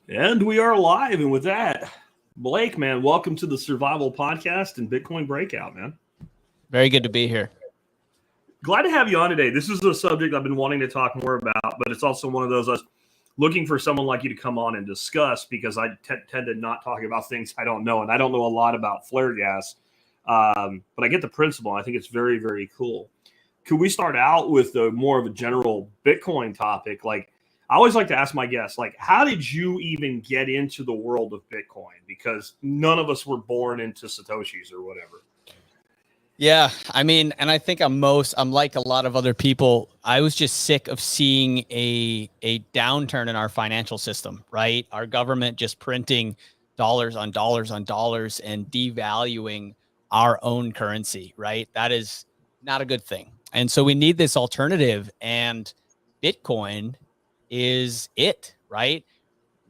And we are live. And with that, Blake, man, welcome to the Survival Podcast and Bitcoin Breakout, man. Very good to be here. Glad to have you on today. This is a subject I've been wanting to talk more about, but it's also one of those I was looking for someone like you to come on and discuss because I tend to not talk about things I don't know. And I don't know a lot about flare gas, but I get the principle. I think it's very, very cool. Could we start out with more of a general Bitcoin topic? Like, I always like to ask my guests, like, how did you even get into the world of Bitcoin? Because none of us were born into Satoshis or whatever. Yeah, I mean, and I think I'm like a lot of other people. I was just sick of seeing a downturn in our financial system, right? Our government just printing dollars on dollars on dollars and devaluing our own currency, right? That is not a good thing. And so we need this alternative, and Bitcoin is it, right?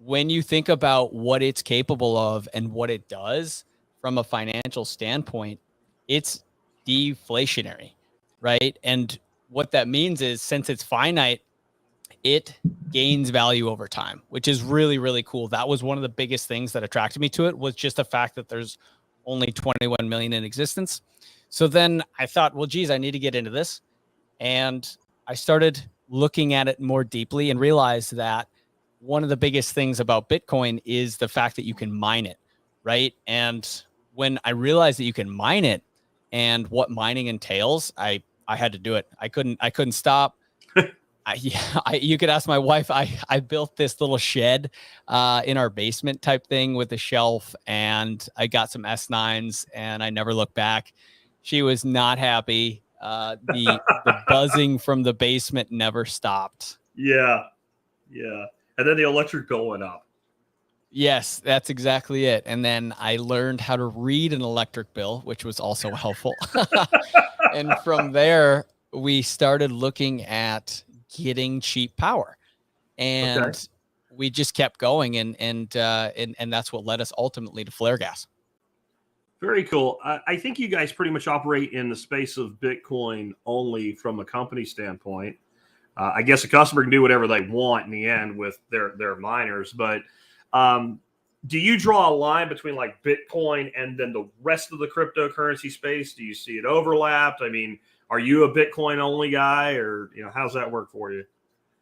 When you think about what it's capable of and what it does from a financial standpoint, it's deflationary, right? And what that means is since it's finite, it gains value over time, which is really, really cool. That was one of the biggest things that attracted me to it, was just the fact that there's only 21 million in existence. So then I thought, well, geez, I need to get into this. And I started looking at it more deeply and realized that one of the biggest things about Bitcoin is the fact that you can mine it, right? And when I realized that you can mine it and what mining entails, I had to do it. I couldn't stop. You could ask my wife. I built this little shed in our basement type thing with a shelf, and I got some S9s, and I never looked back. She was not happy. The buzzing from the basement never stopped. Yeah. And then the electric bill went up. Yes, that's exactly it. And then I learned how to read an electric bill, which was also helpful. And from there, we started looking at getting cheap power, and we just kept going, and that's what led us ultimately to flare gas. Very cool. I think you guys pretty much operate in the space of Bitcoin only from a company standpoint. I guess a customer can do whatever they want in the end with their miners, but do you draw a line between like Bitcoin and then the rest of the cryptocurrency space? Do you see it overlapped? I mean, are you a Bitcoin only guy, or how's that work for you?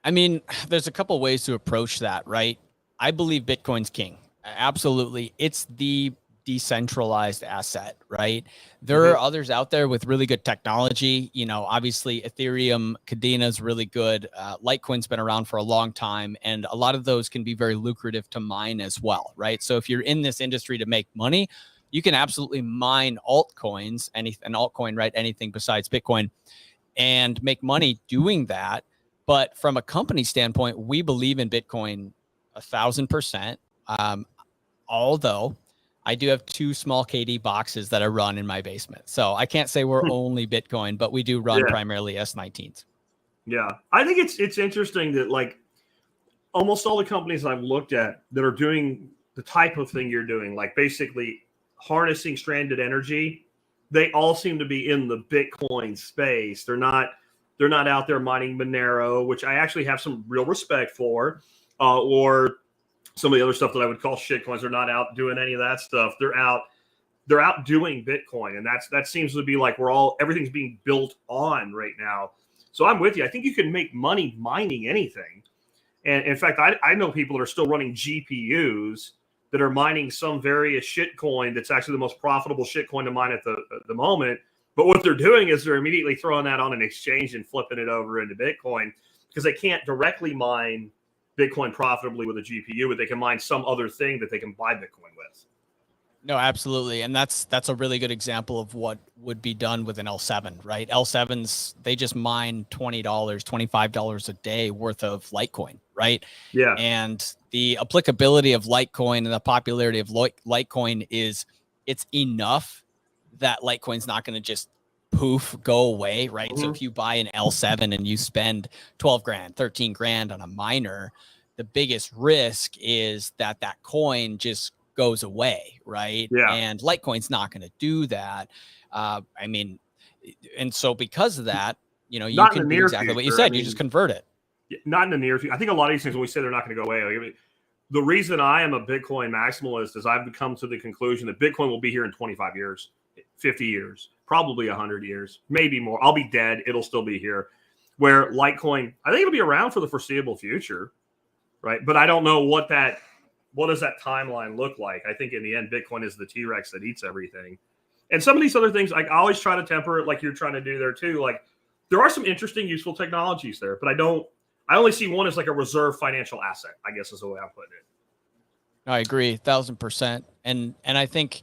I mean, there's a couple ways to approach that, right? I believe Bitcoin's king. Absolutely. It's the decentralized asset, right? There are others out there with really good technology. Obviously Ethereum, Cadena is really good. Litecoin's been around for a long time, and a lot of those can be very lucrative to mine as well, right? So if you're in this industry to make money, you can absolutely mine altcoins, an altcoin, right? Anything besides Bitcoin, and make money doing that. But from a company standpoint, we believe in Bitcoin 1,000%. Although I do have 2 small KD boxes that I run in my basement. So I can't say we're only Bitcoin, but we do run primarily S19s. Yeah. I think it's interesting that like almost all the companies I've looked at that are doing the type of thing you're doing, like basically harnessing stranded energy, they all seem to be in the Bitcoin space. They're not out there mining Monero, which I actually have some real respect for, or some of the other stuff that I would call shitcoins. They're not out doing any of that stuff. They're out doing Bitcoin, and that seems to be like everything's being built on right now. So I'm with you. I think you can make money mining anything. And in fact, I know people that are still running GPUs that are mining some various shitcoin that's actually the most profitable shitcoin to mine at the moment. But what they're doing is they're immediately throwing that on an exchange and flipping it over into Bitcoin because they can't directly mine Bitcoin profitably with a GPU, but they can mine some other thing that they can buy Bitcoin with. No, absolutely. And that's a really good example of what would be done with an L7, right? L7s, they just mine $20, $25 a day worth of Litecoin, right? Yeah. And the applicability of Litecoin and the popularity of Litecoin is it's enough that Litecoin's not going to just poof, go away, right? So if you buy an L7 and you spend 12 grand, 13 grand on a miner, the biggest risk is that coin just goes away, right? Yeah. And Litecoin's not going to do that. And so because of that, you can do exactly what you said. You just convert it. Not in the near future. I think a lot of these things, when we say they're not going to go away, the reason I am a Bitcoin maximalist is I've come to the conclusion that Bitcoin will be here in 25 years, 50 years, probably 100 years, maybe more. I'll be dead. It'll still be here. Where Litecoin, I think it'll be around for the foreseeable future, right? But I don't know what does that timeline look like? I think in the end, Bitcoin is the T-Rex that eats everything. And some of these other things, like I always try to temper it like you're trying to do there too. Like there are some interesting, useful technologies there, but I only see one as like a reserve financial asset, I guess is the way I put it. I agree 1,000%. And I think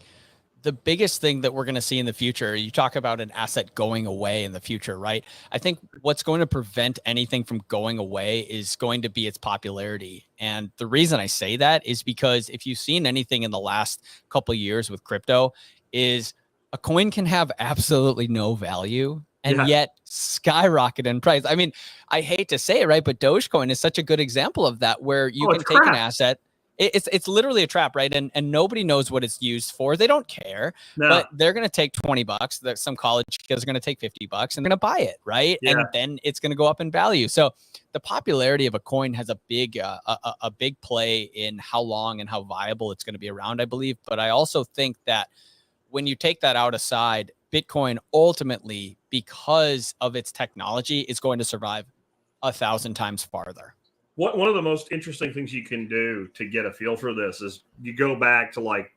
the biggest thing that we're going to see in the future, you talk about an asset going away in the future, right? I think what's going to prevent anything from going away is going to be its popularity. And the reason I say that is because if you've seen anything in the last couple of years with crypto is a coin can have absolutely no value and yet skyrocket in price. I mean, I hate to say it, right? But Dogecoin is such a good example of that, where you can take an asset. It's literally a trap, right? And nobody knows what it's used for. They don't care, but they're going to take $20. That some college kids are going to take $50 and they're going to buy it, right? Yeah. And then it's going to go up in value. So the popularity of a coin has a big play in how long and how viable it's going to be around, I believe. But I also think that when you take that out aside, Bitcoin ultimately, because of its technology, is going to survive 1,000 times farther. One of the most interesting things you can do to get a feel for this is you go back to like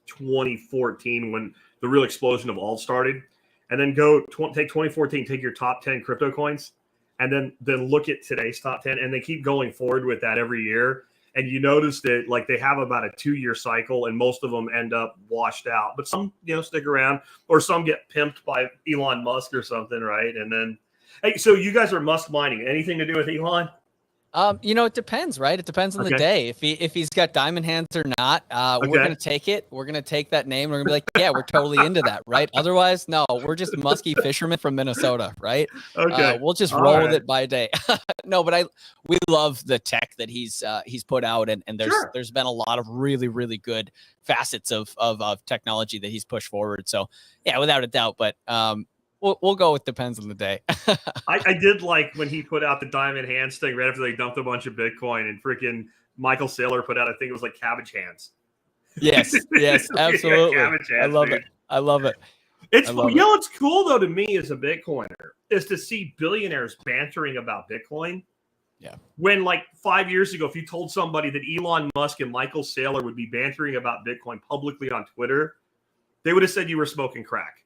2014 when the real explosion of alt started, and then take 2014, take your top 10 crypto coins, and then look at today's top 10, and they keep going forward with that every year. And you notice that like they have about a 2-year cycle, and most of them end up washed out, but some stick around, or some get pimped by Elon Musk or something, right? And then, hey, so you guys are Musk mining. Anything to do with Elon? It depends, right? It depends on the day. If he's got diamond hands or not, we're gonna take it. We're gonna take that name. We're gonna be like, yeah, we're totally into that, right? Otherwise, no, we're just musky fishermen from Minnesota, right? Okay, we'll just roll with it by day. No, but we love the tech that he's put out, and there's been a lot of really, really good facets of technology that he's pushed forward. So yeah, without a doubt. But We'll go with depends on the day. I did like when he put out the diamond hands thing right after they dumped a bunch of Bitcoin, and freaking Michael Saylor put out, I think it was like cabbage hands. Yes, absolutely. Hands, I love it. What's cool though to me as a Bitcoiner is to see billionaires bantering about Bitcoin. Yeah. When like 5 years ago, if you told somebody that Elon Musk and Michael Saylor would be bantering about Bitcoin publicly on Twitter, they would have said you were smoking crack.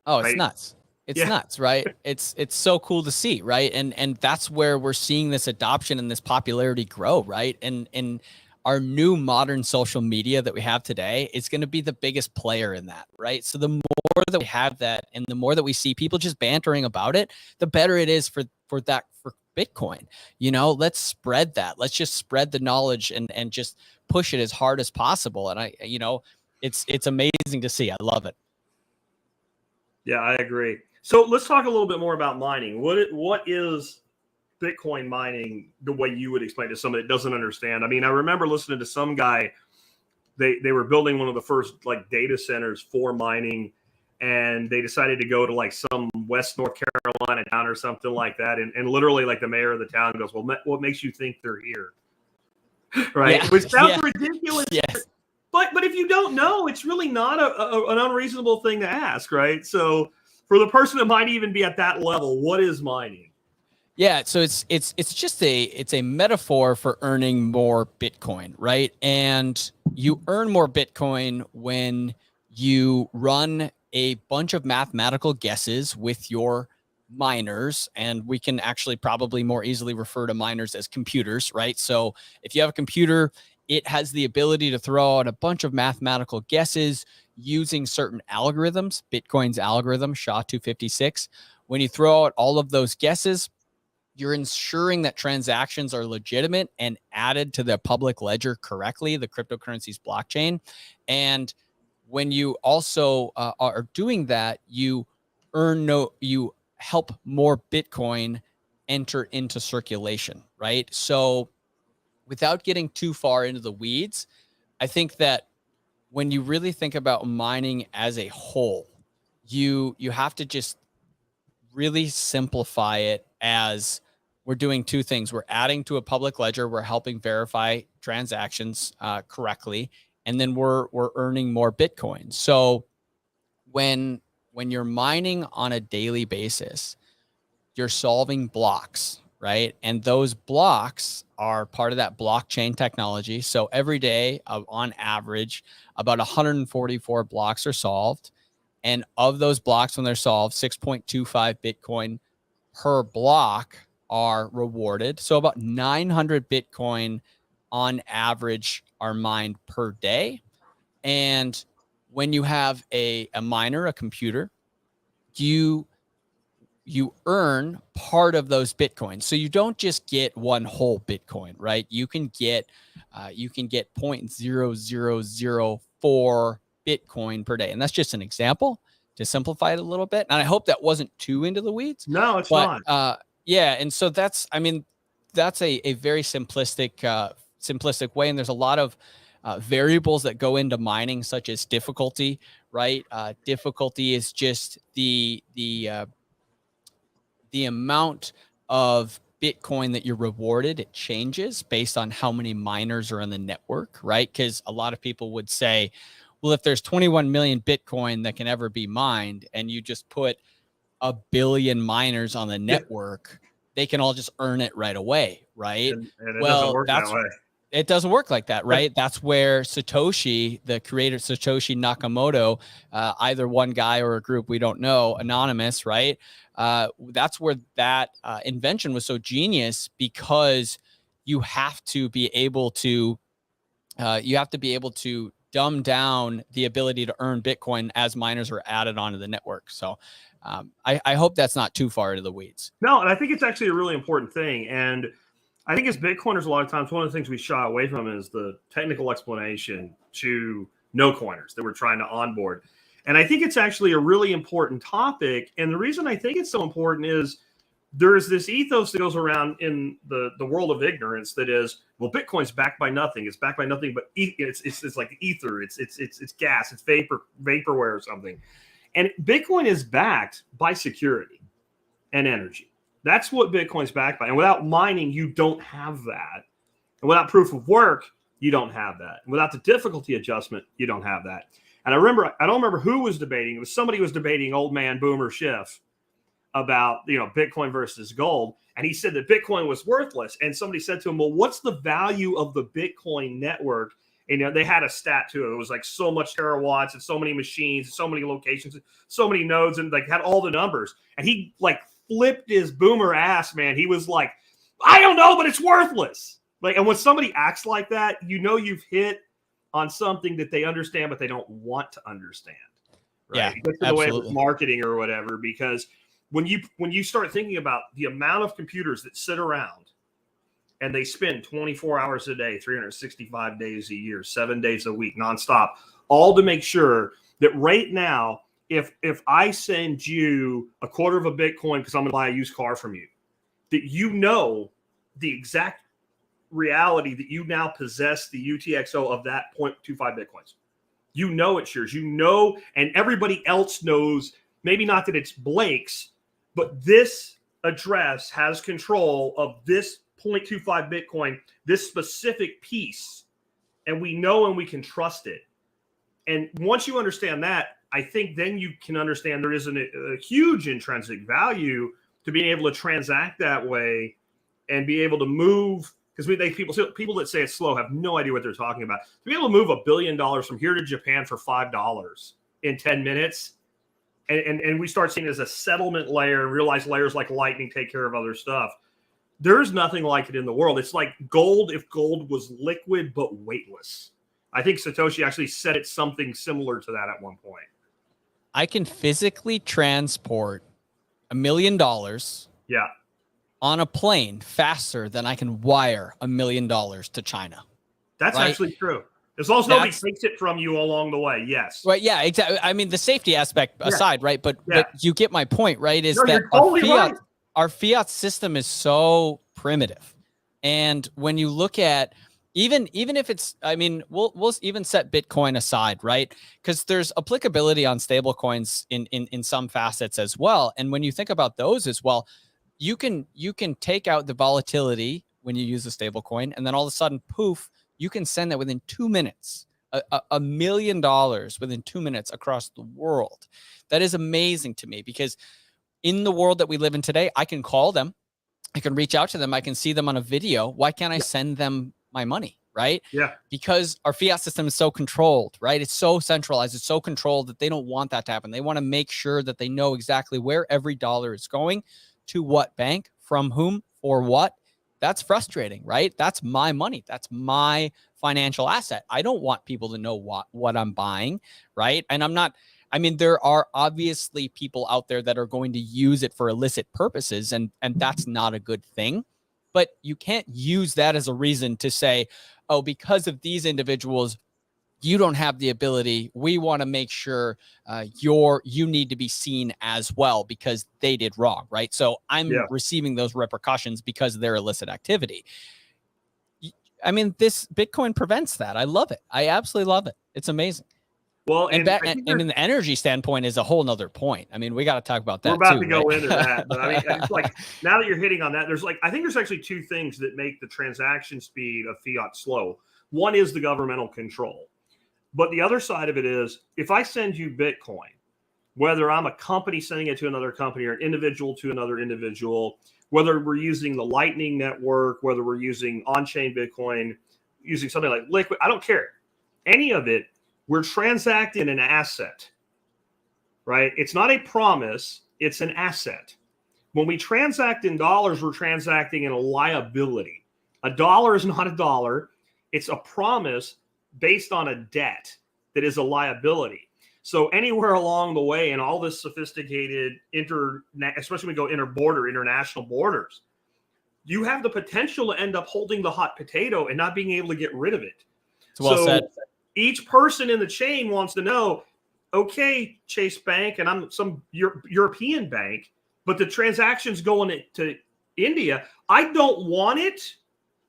Oh, it's nuts. It's nuts, right? It's so cool to see, right? And that's where we're seeing this adoption and this popularity grow, right? And our new modern social media that we have today is going to be the biggest player in that, right? So the more that we have that, and the more that we see people just bantering about it, the better it is for Bitcoin. Let's spread that. Let's just spread the knowledge and just push it as hard as possible. And it's amazing to see. I love it. Yeah, I agree. So let's talk a little bit more about mining. What is Bitcoin mining the way you would explain to somebody that doesn't understand? I mean, I remember listening to some guy, they were building one of the first like data centers for mining, and they decided to go to like some West North Carolina town or something like that. And literally like the mayor of the town goes, well, what makes you think they're here? Right. Yeah. Which sounds ridiculous. Yes. But if you don't know, it's really not an unreasonable thing to ask, right? So for the person that might even be at that level, what is mining? Yeah, so it's just a metaphor for earning more Bitcoin, right? And you earn more Bitcoin when you run a bunch of mathematical guesses with your miners, and we can actually probably more easily refer to miners as computers, right? So if you have a computer, it has the ability to throw out a bunch of mathematical guesses using certain algorithms. Bitcoin's algorithm, SHA-256. When you throw out all of those guesses, you're ensuring that transactions are legitimate and added to the public ledger correctly, the cryptocurrency's blockchain. And when you also are doing that, you help more Bitcoin enter into circulation, right? So without getting too far into the weeds, I think that when you really think about mining as a whole, you have to just really simplify it as we're doing two things. We're adding to a public ledger. We're helping verify transactions correctly, and then we're earning more Bitcoin. So when you're mining on a daily basis, you're solving blocks, right? And those blocks are part of that blockchain technology. So every day, on average, about 144 blocks are solved. And of those blocks, when they're solved, 6.25 Bitcoin per block are rewarded. So about 900 Bitcoin on average are mined per day. And when you have a miner, a computer, you earn part of those Bitcoins. So you don't just get one whole Bitcoin, right? You can get 0.0004 Bitcoin per day. And that's just an example to simplify it a little bit. And I hope that wasn't too into the weeds. No, it's not. Yeah. And so that's a very simplistic way. And there's a lot of variables that go into mining, such as difficulty, right? Difficulty is just the amount of Bitcoin that you're rewarded. It changes based on how many miners are on the network, right? Because a lot of people would say, well, if there's 21 million Bitcoin that can ever be mined and you just put a billion miners on the network, they can all just earn it right away, right? And it doesn't work that way. It doesn't work like that, right? That's where Satoshi, the creator Satoshi Nakamoto, either one guy or a group, we don't know, anonymous, right? That's where that invention was so genius, because you have to be able to dumb down the ability to earn Bitcoin as miners are added onto the network. So I hope that's not too far into the weeds. No, and I think it's actually a really important thing. And I think as Bitcoiners, a lot of times, one of the things we shy away from is the technical explanation to no coiners that we're trying to onboard. And I think it's actually a really important topic. And the reason I think it's so important is there's this ethos that goes around in the world of ignorance that is, well, Bitcoin's backed by nothing. It's backed by nothing but it's like ether. It's gas. It's vaporware or something. And Bitcoin is backed by security and energy. That's what Bitcoin's backed by. And without mining, you don't have that. And without proof of work, you don't have that. And without the difficulty adjustment, you don't have that. And I don't remember who was debating. It was somebody was debating old man Boomer Schiff about, Bitcoin versus gold. And he said that Bitcoin was worthless. And somebody said to him, well, what's the value of the Bitcoin network? And they had a stat to it. It was like so much terawatts and so many machines, and so many locations, so many nodes, and like had all the numbers. And he flipped his boomer ass, man. He was like, I don't know, but it's worthless. And when somebody acts like that, you've hit on something that they understand, but they don't want to understand. Right? Yeah, That's the way with marketing or whatever, because when you start thinking about the amount of computers that sit around and they spend 24 hours a day, 365 days a year, 7 days a week, nonstop, all to make sure that right now, if I send you a quarter of a Bitcoin because I'm going to buy a used car from you, that the exact reality that you now possess the UTXO of that 0.25 Bitcoins. It's yours. And everybody else knows, maybe not that it's Blake's, but this address has control of this 0.25 Bitcoin, this specific piece, and we know and we can trust it. And once you understand that, I think then you can understand there is a huge intrinsic value to being able to transact that way and be able to move. Because people that say it's slow have no idea what they're talking about. To be able to move $1 billion from here to Japan for $5 in 10 minutes, and we start seeing it as a settlement layer and realize layers like Lightning take care of other stuff. There's nothing like it in the world. It's like gold if gold was liquid but weightless. I think Satoshi actually said it something similar to that at one point. I can physically transport $1 million on a plane faster than I can wire $1 million to China. That's right? Actually true. As long as nobody takes it from you along the way, yes. Right, yeah, exactly. I mean, the safety aspect aside, right? But you get my point, right? Is that our fiat system is so primitive. And when you look at even if it's, I mean, we'll even set Bitcoin aside, right? Because there's applicability on stable coins in some facets as well. And when you think about those as well, you can take out the volatility when you use a stable coin, and then all of a sudden, poof, you can send that within 2 minutes, $1 million within 2 minutes across the world. That is amazing to me, because in the world that we live in today, I can call them, I can reach out to them, I can see them on a video. Why can't I send them my money? Right? Yeah. Because our fiat system is so controlled, right? It's so centralized, it's so controlled that they don't want that to happen. They want to make sure that they know exactly where every dollar is going, to what bank, from whom, for what. That's frustrating, right? That's my money. That's my financial asset. I don't want people to know what I'm buying, right? And there are obviously people out there that are going to use it for illicit purposes, and that's not a good thing. But you can't use that as a reason to say, oh, because of these individuals, you don't have the ability. We want to make sure you need to be seen as well because they did wrong, right? So I'm receiving those repercussions because of their illicit activity. I mean, this Bitcoin prevents that. I love it. I absolutely love it. It's amazing. Well, and in the energy standpoint is a whole nother point. I mean, we got to talk about that. We're about to go into that, but I mean, it's like, now that you're hitting on that, I think there's actually two things that make the transaction speed of fiat slow. One is the governmental control, but the other side of it is, if I send you Bitcoin, whether I'm a company sending it to another company or an individual to another individual, whether we're using the Lightning Network, whether we're using on-chain Bitcoin, using something like Liquid, I don't care. Any of it, we're transacting an asset, right? It's not a promise, it's an asset. When we transact in dollars, we're transacting in a liability. A dollar is not a dollar. It's a promise based on a debt that is a liability. So anywhere along the way in all this sophisticated especially when we go international borders, you have the potential to end up holding the hot potato and not being able to get rid of it. It's well said. Each person in the chain wants to know, okay, Chase Bank, and I'm some European bank, but the transaction's going to India. I don't want it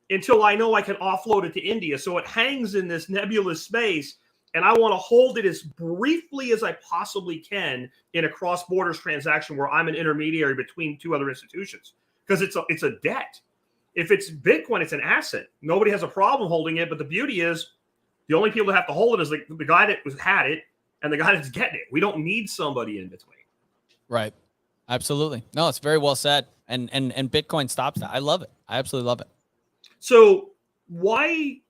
until I know I can offload it to India. So it hangs in this nebulous space, and I want to hold it as briefly as I possibly can in a cross-borders transaction where I'm an intermediary between two other institutions, because it's a debt. If it's Bitcoin, it's an asset. Nobody has a problem holding it, but the beauty is the only people that have to hold it is the guy that had it and the guy that's getting it. We don't need somebody in between. Right. Absolutely. No, it's very well said. And Bitcoin stops that. I love it. I absolutely love it. So why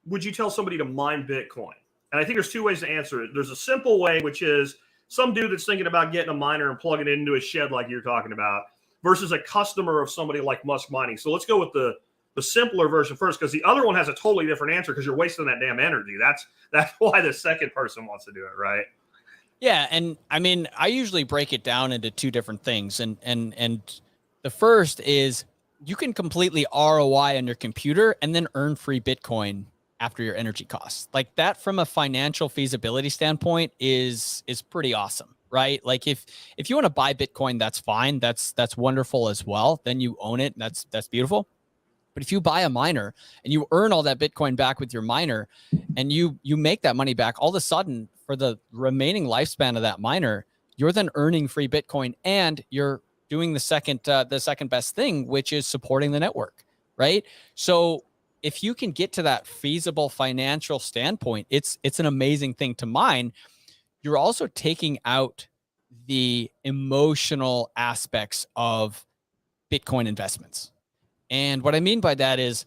would you tell somebody to mine Bitcoin? And I think there's two ways to answer it. There's a simple way, which is some dude that's thinking about getting a miner and plugging it into a shed like you're talking about, versus a customer of somebody like Musk Mining. So let's go with the simpler version first, because the other one has a totally different answer, because you're wasting that damn energy. That's why the second person wants to do it, right? Yeah, and I mean, I usually break it down into two different things, and the first is you can completely ROI on your computer and then earn free Bitcoin after your energy costs. Like that, from a financial feasibility standpoint, is pretty awesome, right? Like if you want to buy Bitcoin, that's fine. That's wonderful as well. Then you own it. That's beautiful. But if you buy a miner and you earn all that Bitcoin back with your miner, and you make that money back, all of a sudden for the remaining lifespan of that miner, you're then earning free Bitcoin, and you're doing the second best thing, which is supporting the network, right? So if you can get to that feasible financial standpoint, it's an amazing thing to mine. You're also taking out the emotional aspects of Bitcoin investments. And what I mean by that is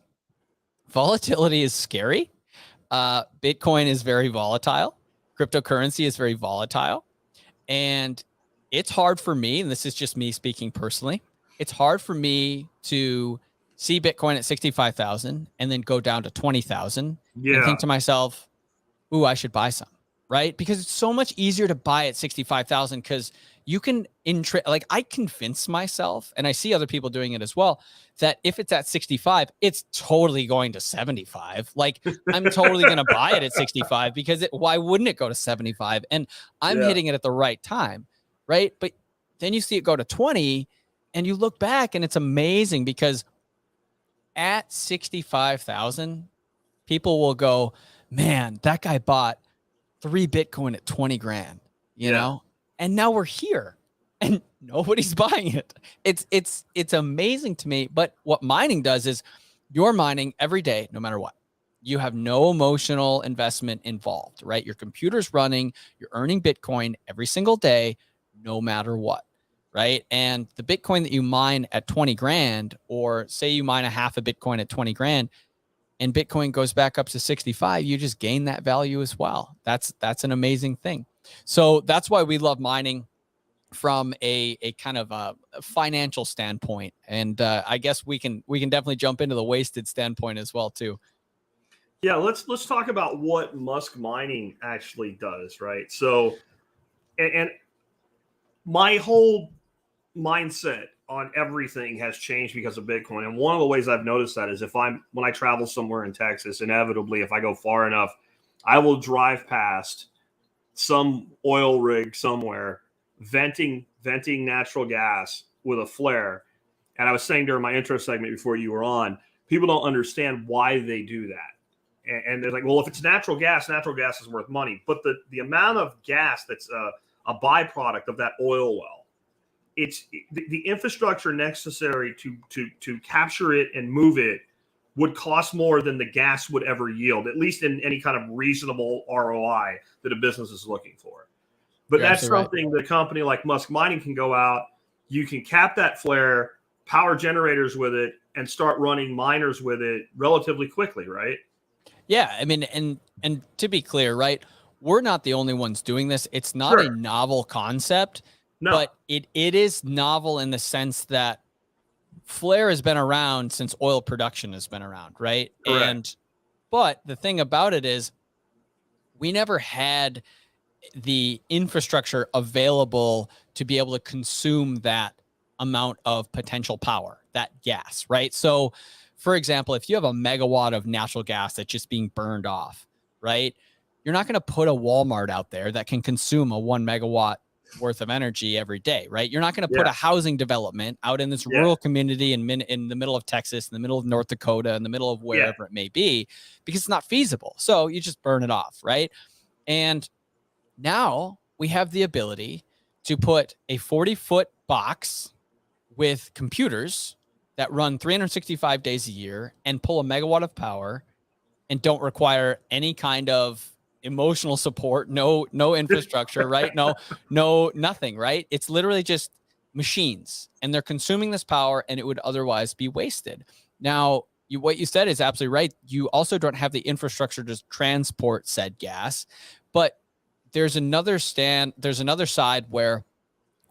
volatility is scary. Bitcoin is very volatile. Cryptocurrency is very volatile. And it's hard for me, and this is just me speaking personally, it's hard for me to see Bitcoin at 65,000 and then go down to 20,000 and think to myself, ooh, I should buy some, right? Because it's so much easier to buy at 65,000, because you can I convince myself, and I see other people doing it as well, that if it's at 65, it's totally going to 75. Like I'm totally going to buy it at 65, because why wouldn't it go to 75? And I'm hitting it at the right time, right? But then you see it go to 20, and you look back, and it's amazing, because at 65,000, people will go, man, that guy bought 3 Bitcoin at 20 grand, you know? And now we're here. and nobody's buying it. It's amazing to me. But what mining does is you're mining every day, no matter what. You have no emotional investment involved, right? Your computer's running, you're earning Bitcoin every single day, no matter what, right? And the Bitcoin that you mine at 20 grand, or say you mine a half a Bitcoin at 20 grand, and Bitcoin goes back up to 65, you just gain that value as well. That's an amazing thing. So that's why we love mining from a kind of a financial standpoint. And I guess we can definitely jump into the wasted standpoint as well too. Yeah, let's talk about what Musk mining actually does, right? So, and my whole mindset on everything has changed because of Bitcoin. And one of the ways I've noticed that is when I travel somewhere in Texas, inevitably, if I go far enough, I will drive past some oil rig somewhere venting natural gas with a flare. And I was saying during my intro segment before you were on, people don't understand why they do that. And they're like, well, if it's natural gas is worth money. But the amount of gas that's a byproduct of that oil well, it's the infrastructure necessary to capture it and move it would cost more than the gas would ever yield, at least in any kind of reasonable ROI that a business is looking for. But You're that's something right. that a company like Musk Mining can go out, you can cap that flare, power generators with it, and start running miners with it relatively quickly, right? Yeah, I mean, and to be clear, right, we're not the only ones doing this. It's not a Sure. novel concept, No. but it is novel in the sense that flare has been around since oil production has been around, right? Correct. But the thing about it is we never had the infrastructure available to be able to consume that amount of potential power, that gas, right? So, for example, if you have a megawatt of natural gas that's just being burned off, right? You're not going to put a Walmart out there that can consume a 1 megawatt worth of energy every day, right? You're not going to put Yeah. a housing development out in this Yeah. rural community in the middle of Texas, in the middle of North Dakota, in the middle of wherever it may be, because it's not feasible. So you just burn it off, right? And now we have the ability to put a 40-foot box with computers that run 365 days a year and pull a megawatt of power and don't require any kind of emotional support, no infrastructure, right? No, nothing, right? It's literally just machines, and they're consuming this power, and it would otherwise be wasted. Now, what you said is absolutely right. You also don't have the infrastructure to transport said gas, but there's another side where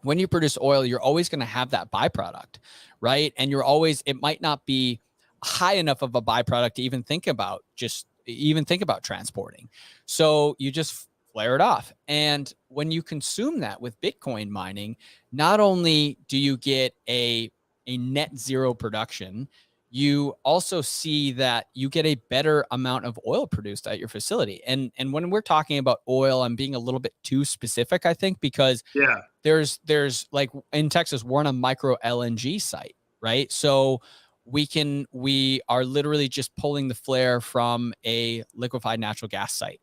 when you produce oil, you're always going to have that byproduct, right? And it might not be high enough of a byproduct to even think about transporting. So you just flare it off. And when you consume that with Bitcoin mining, not only do you get a net zero production, you also see that you get a better amount of oil produced at your facility. And when we're talking about oil, I'm being a little bit too specific, I think, because Yeah. there's like in Texas, we're on a micro LNG site, right? So we are literally just pulling the flare from a liquefied natural gas site.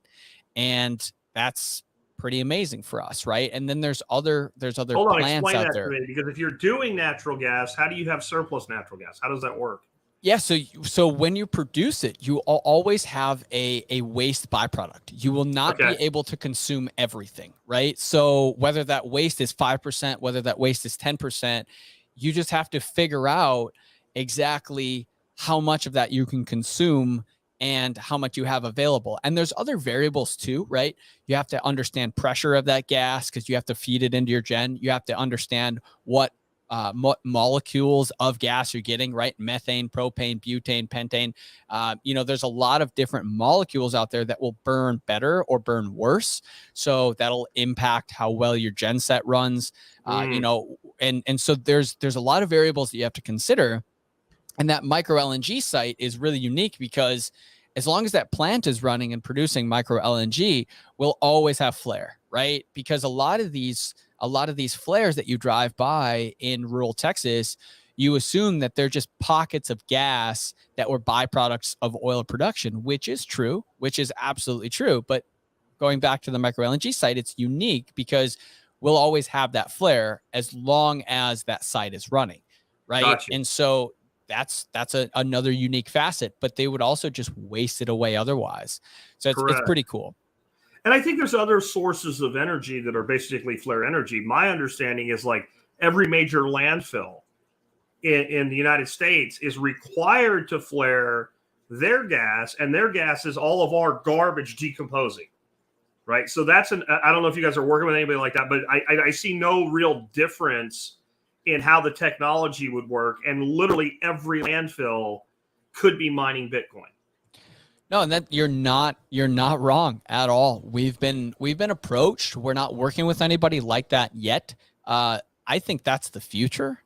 And that's pretty amazing for us, right? And then there's other Hold on, plants explain out that to there. me, because if you're doing natural gas, how do you have surplus natural gas? How does that work? Yeah, so when you produce it, you always have a waste byproduct. You will not Okay. be able to consume everything, right? So whether that waste is 5%, whether that waste is 10%, you just have to figure out exactly how much of that you can consume and how much you have available. And there's other variables too, right? You have to understand pressure of that gas because you have to feed it into your gen. You have to understand what molecules of gas you're getting, right? Methane, propane, butane, pentane. There's a lot of different molecules out there that will burn better or burn worse. So that'll impact how well your gen set runs. And so there's a lot of variables that you have to consider. And that micro LNG site is really unique because as long as that plant is running and producing micro LNG, we'll always have flare, right? Because a lot of these flares that you drive by in rural Texas, you assume that they're just pockets of gas that were byproducts of oil production, which is absolutely true. But going back to the micro LNG site, it's unique because will always have that flare as long as that site is running, right? Gotcha. And so that's another unique facet, but they would also just waste it away otherwise. So it's pretty cool. And I think there's other sources of energy that are basically flare energy. My understanding is like every major landfill in the United States is required to flare their gas, and their gas is all of our garbage decomposing, right? So that's I don't know if you guys are working with anybody like that, but I see no real difference in how the technology would work, and literally every landfill could be mining Bitcoin. No, and that you're not wrong at all. We've been approached. We're not working with anybody like that yet. I think that's the future.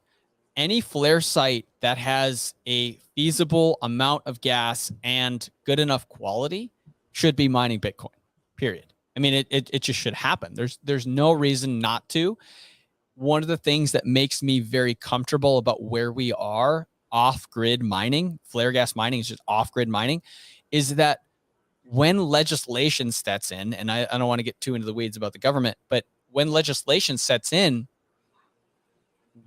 Any flare site that has a feasible amount of gas and good enough quality should be mining Bitcoin, period. I mean, it just should happen. There's no reason not to. One of the things that makes me very comfortable about where we are off-grid mining, flare gas mining is just off-grid mining, is that when legislation sets in, and I don't want to get too into the weeds about the government, but when legislation sets in,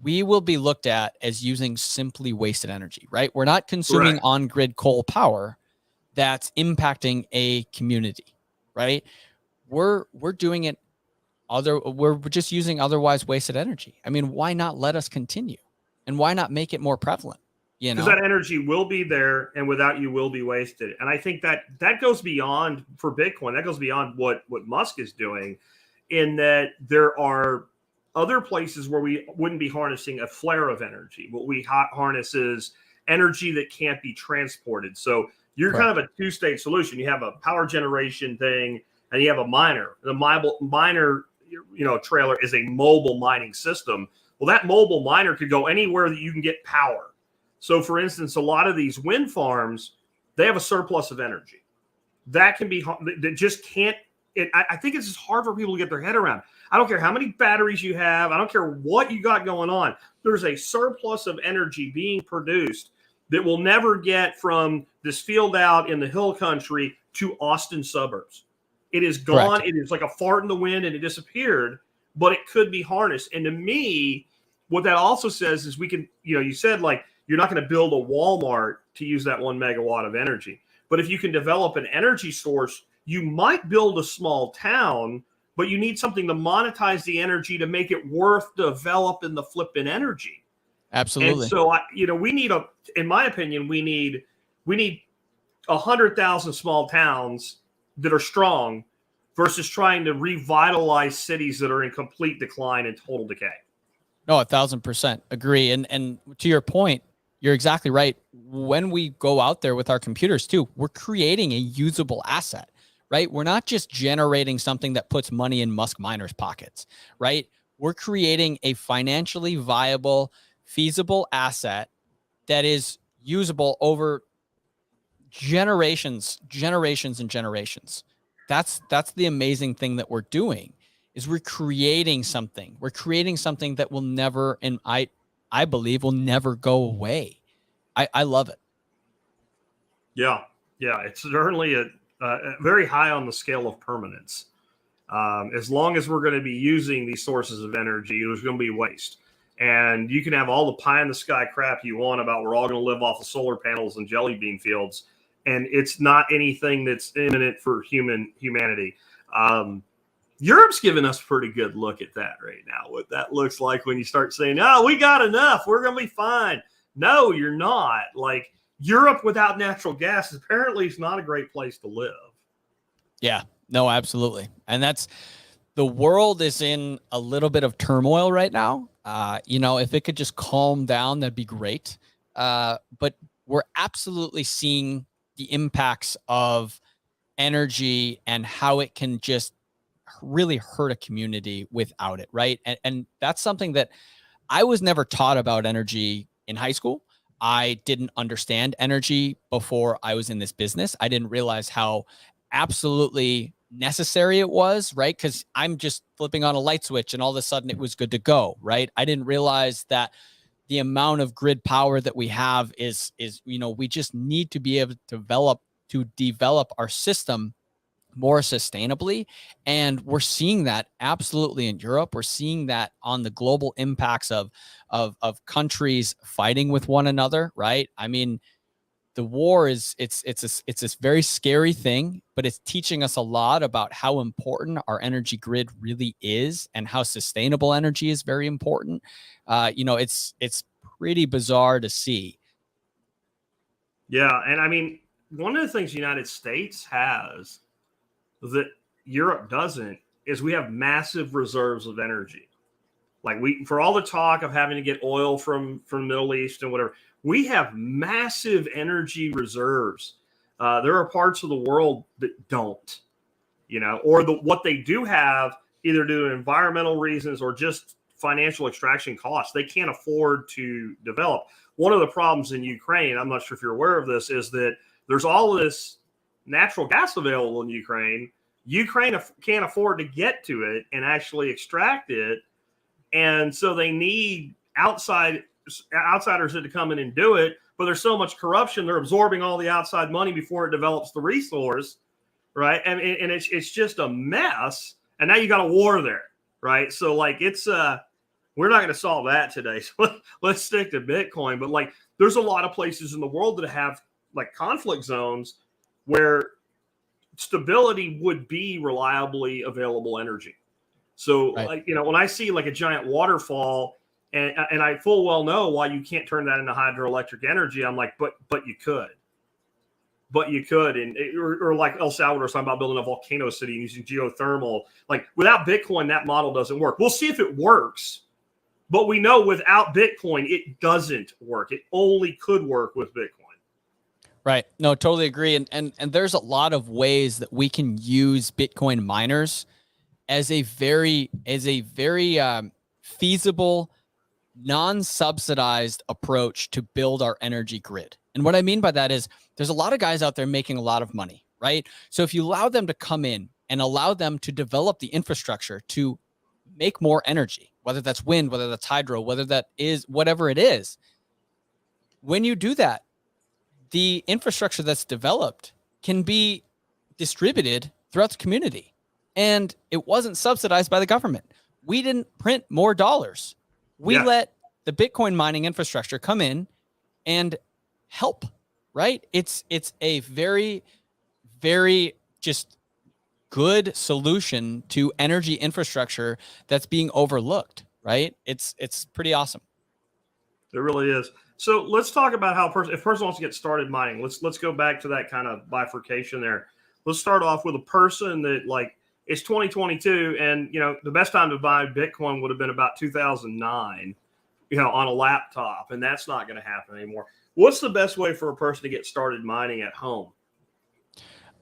we will be looked at as using simply wasted energy, right? We're not consuming on-grid coal power that's impacting a community, right? We're doing it we're just using otherwise wasted energy. I mean, why not let us continue? And why not make it more prevalent? You know, because that energy will be there, and without you will be wasted. And I think that goes beyond, for Bitcoin, that goes beyond what Musk is doing, in that there are other places where we wouldn't be harnessing a flare of energy. What we harness is energy that can't be transported. So you're kind of a two-stage solution. You have a power generation thing, and you have a miner. The miner, trailer is a mobile mining system. Well, that mobile miner could go anywhere that you can get power. So, for instance, a lot of these wind farms, they have a surplus of energy. That can be, that just can't, I think it's just hard for people to get their head around. I don't care how many batteries you have. I don't care what you got going on. There's a surplus of energy being produced that will never get from this field out in the hill country to Austin suburbs. It is gone. Correct. It is like a fart in the wind, and it disappeared, but it could be harnessed. And to me, what that also says is we can, you said like, you're not going to build a Walmart to use that 1 megawatt of energy. But if you can develop an energy source, you might build a small town, but you need something to monetize the energy to make it worth developing the flipping energy. Absolutely. And so, we need in my opinion, we need 100,000 small towns that are strong versus trying to revitalize cities that are in complete decline and total decay. No, 1,000% agree. And to your point, you're exactly right. When we go out there with our computers too, we're creating a usable asset, right? We're not just generating something that puts money in Musk miners' pockets, right? We're creating a financially viable, feasible asset that is usable over generations and generations. That's the amazing thing that we're doing, is we're creating something. We're creating something that will never, and I believe will never go away. I love it. Yeah. It's certainly a very high on the scale of permanence. As long as we're going to be using these sources of energy, there's going to be waste. And you can have all the pie in the sky crap you want about we're all going to live off of solar panels and jelly bean fields, and it's not anything that's imminent for humanity. Europe's giving us a pretty good look at that right now, what that looks like when you start saying, oh, we got enough, we're going to be fine. No, you're not. Like, Europe without natural gas apparently is not a great place to live. Yeah, no, absolutely. And the world is in a little bit of turmoil right now. If it could just calm down, that'd be great. But we're absolutely seeing the impacts of energy and how it can just really hurt a community without it, right? And that's something that I was never taught about energy in high school. I didn't understand energy before I was in this business. I didn't realize how absolutely necessary it was, right? Because I'm just flipping on a light switch and all of a sudden it was good to go, right? I didn't realize that the amount of grid power that we have is we just need to be able to develop our system more sustainably. And we're seeing that absolutely in Europe. We're seeing that on the global impacts of countries fighting with one another, right? I mean, the war is it's this very scary thing, but it's teaching us a lot about how important our energy grid really is and how sustainable energy is very important. It's pretty bizarre to see. Yeah, and I mean, one of the things the United States has that Europe doesn't is we have massive reserves of energy. Like for all the talk of having to get oil from the Middle East and whatever, we have massive energy reserves. There are parts of the world that don't, or what they do have, either due to environmental reasons or just financial extraction costs, they can't afford to develop. One of the problems in Ukraine, I'm not sure if you're aware of this, is that there's all of this natural gas available in Ukraine. Ukraine can't afford to get to it and actually extract it. And so they need outsiders to come in and do it. But there's so much corruption, they're absorbing all the outside money before it develops the resource, right? And it's just a mess. And now you got a war there, right? So like we're not going to solve that today. So let's stick to Bitcoin. But like there's a lot of places in the world that have like conflict zones where stability would be reliably available energy. So, Right. like, when I see like a giant waterfall and I full well know why you can't turn that into hydroelectric energy, I'm like, but you could. And or like El Salvador talking about building a volcano city and using geothermal. Like without Bitcoin, that model doesn't work. We'll see if it works, but we know without Bitcoin, it doesn't work. It only could work with Bitcoin. Right. No, totally agree. And there's a lot of ways that we can use Bitcoin miners as a very feasible, non-subsidized approach to build our energy grid. And what I mean by that is there's a lot of guys out there making a lot of money, right? So if you allow them to come in and allow them to develop the infrastructure to make more energy, whether that's wind, whether that's hydro, whether that is whatever it is, when you do that, the infrastructure that's developed can be distributed throughout the community. And it wasn't subsidized by the government. We didn't print more dollars. We let the Bitcoin mining infrastructure come in and help, right? It's a very, very just good solution to energy infrastructure that's being overlooked, right? It's pretty awesome. It really is. So let's talk about how if a person wants to get started mining, let's go back to that kind of bifurcation there. Let's start off with a person that like it's 2022 and the best time to buy Bitcoin would have been about 2009, on a laptop, and that's not going to happen anymore. What's the best way for a person to get started mining at home?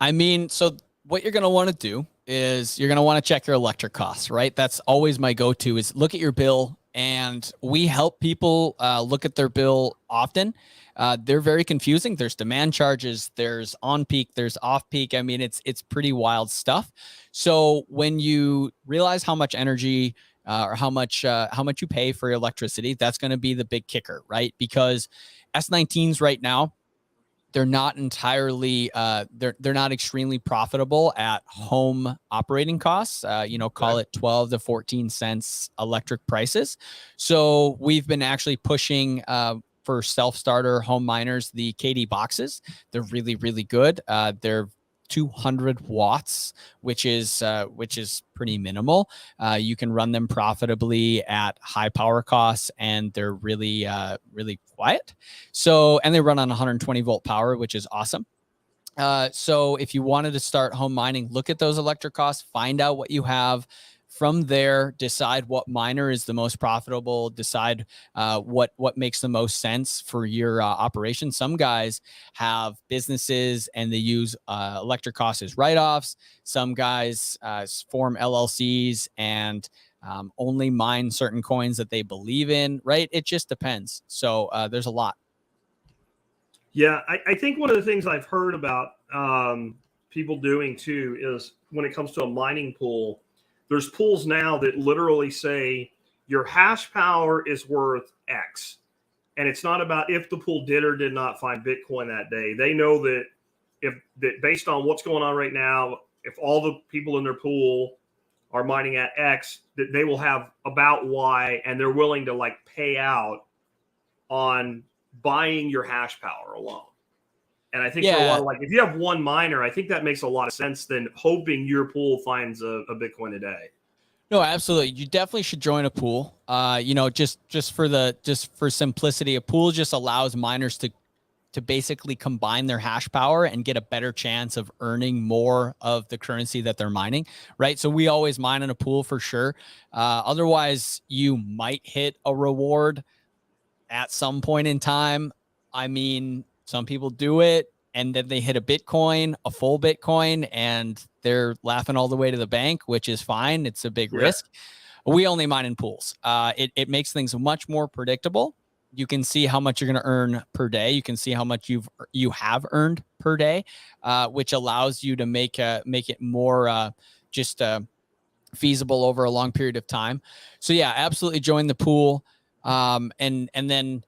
I mean, so what you're going to want to do is you're going to want to check your electric costs, right? That's always my go-to is look at your bill. And we help people look at their bill often. They're very confusing. There's demand charges, there's on peak, there's off peak. I mean, it's pretty wild stuff. So when you realize how much energy or how much you pay for your electricity, that's going to be the big kicker, right? Because S19s right now, they're not entirely they're not extremely profitable at home operating costs. Call it 12 to 14 cents electric prices. So we've been actually pushing for self-starter home miners the KD boxes. They're really, really good. They're 200 watts, which is pretty minimal. You can run them profitably at high power costs, and they're really, really quiet. So, and they run on 120 volt power, which is awesome. So if you wanted to start home mining, look at those electric costs, find out what you have. From there, decide what miner is the most profitable, decide what makes the most sense for your operation. Some guys have businesses and they use electric costs as write-offs. Some guys form LLCs and only mine certain coins that they believe in, right? It just depends. So there's a lot. Yeah, I think one of the things I've heard about people doing too is when it comes to a mining pool, there's pools now that literally say your hash power is worth X. And it's not about if the pool did or did not find Bitcoin that day. They know that based on what's going on right now, if all the people in their pool are mining at X, that they will have about Y, and they're willing to like pay out on buying your hash power alone. And I think for a lot of, like, if you have one miner, I think that makes a lot of sense than hoping your pool finds a Bitcoin a day. No, absolutely. You definitely should join a pool. Just for simplicity, a pool just allows miners to basically combine their hash power and get a better chance of earning more of the currency that they're mining, right? So we always mine in a pool for sure. Otherwise, you might hit a reward at some point in time. I mean, some people do it and then they hit a full Bitcoin, and they're laughing all the way to the bank, which is fine. It's a big risk. We only mine in pools. It makes things much more predictable. You can see how much you're going to earn per day. You can see how much you have earned per day, which allows you to make it more feasible over a long period of time. So yeah, absolutely join the pool. And then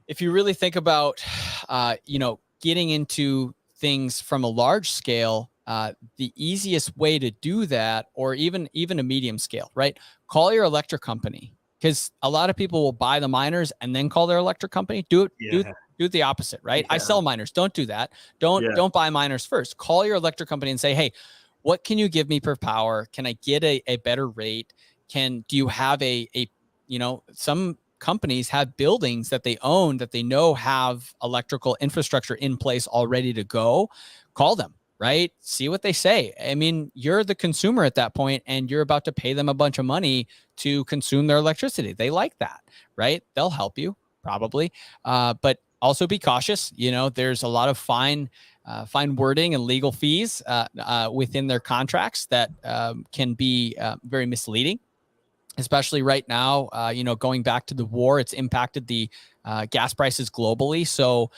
if you really think about, getting into things from a large scale, the easiest way to do that, or even a medium scale, right? Call your electric company, because a lot of people will buy the miners and then call their electric company. Do it the opposite, right? I sell miners. Don't do that. Don't buy miners first. Call your electric company and say, hey, what can you give me per power? Can I get a better rate? Do you have some companies have buildings that they own that they know have electrical infrastructure in place all ready to go. Call them, right? See what they say. I mean, you're the consumer at that point, and you're about to pay them a bunch of money to consume their electricity. They like that, right? They'll help you probably, but also be cautious. There's a lot of fine wording and legal fees within their contracts that can be very misleading. Especially right now, going back to the war, it's impacted the gas prices globally. So,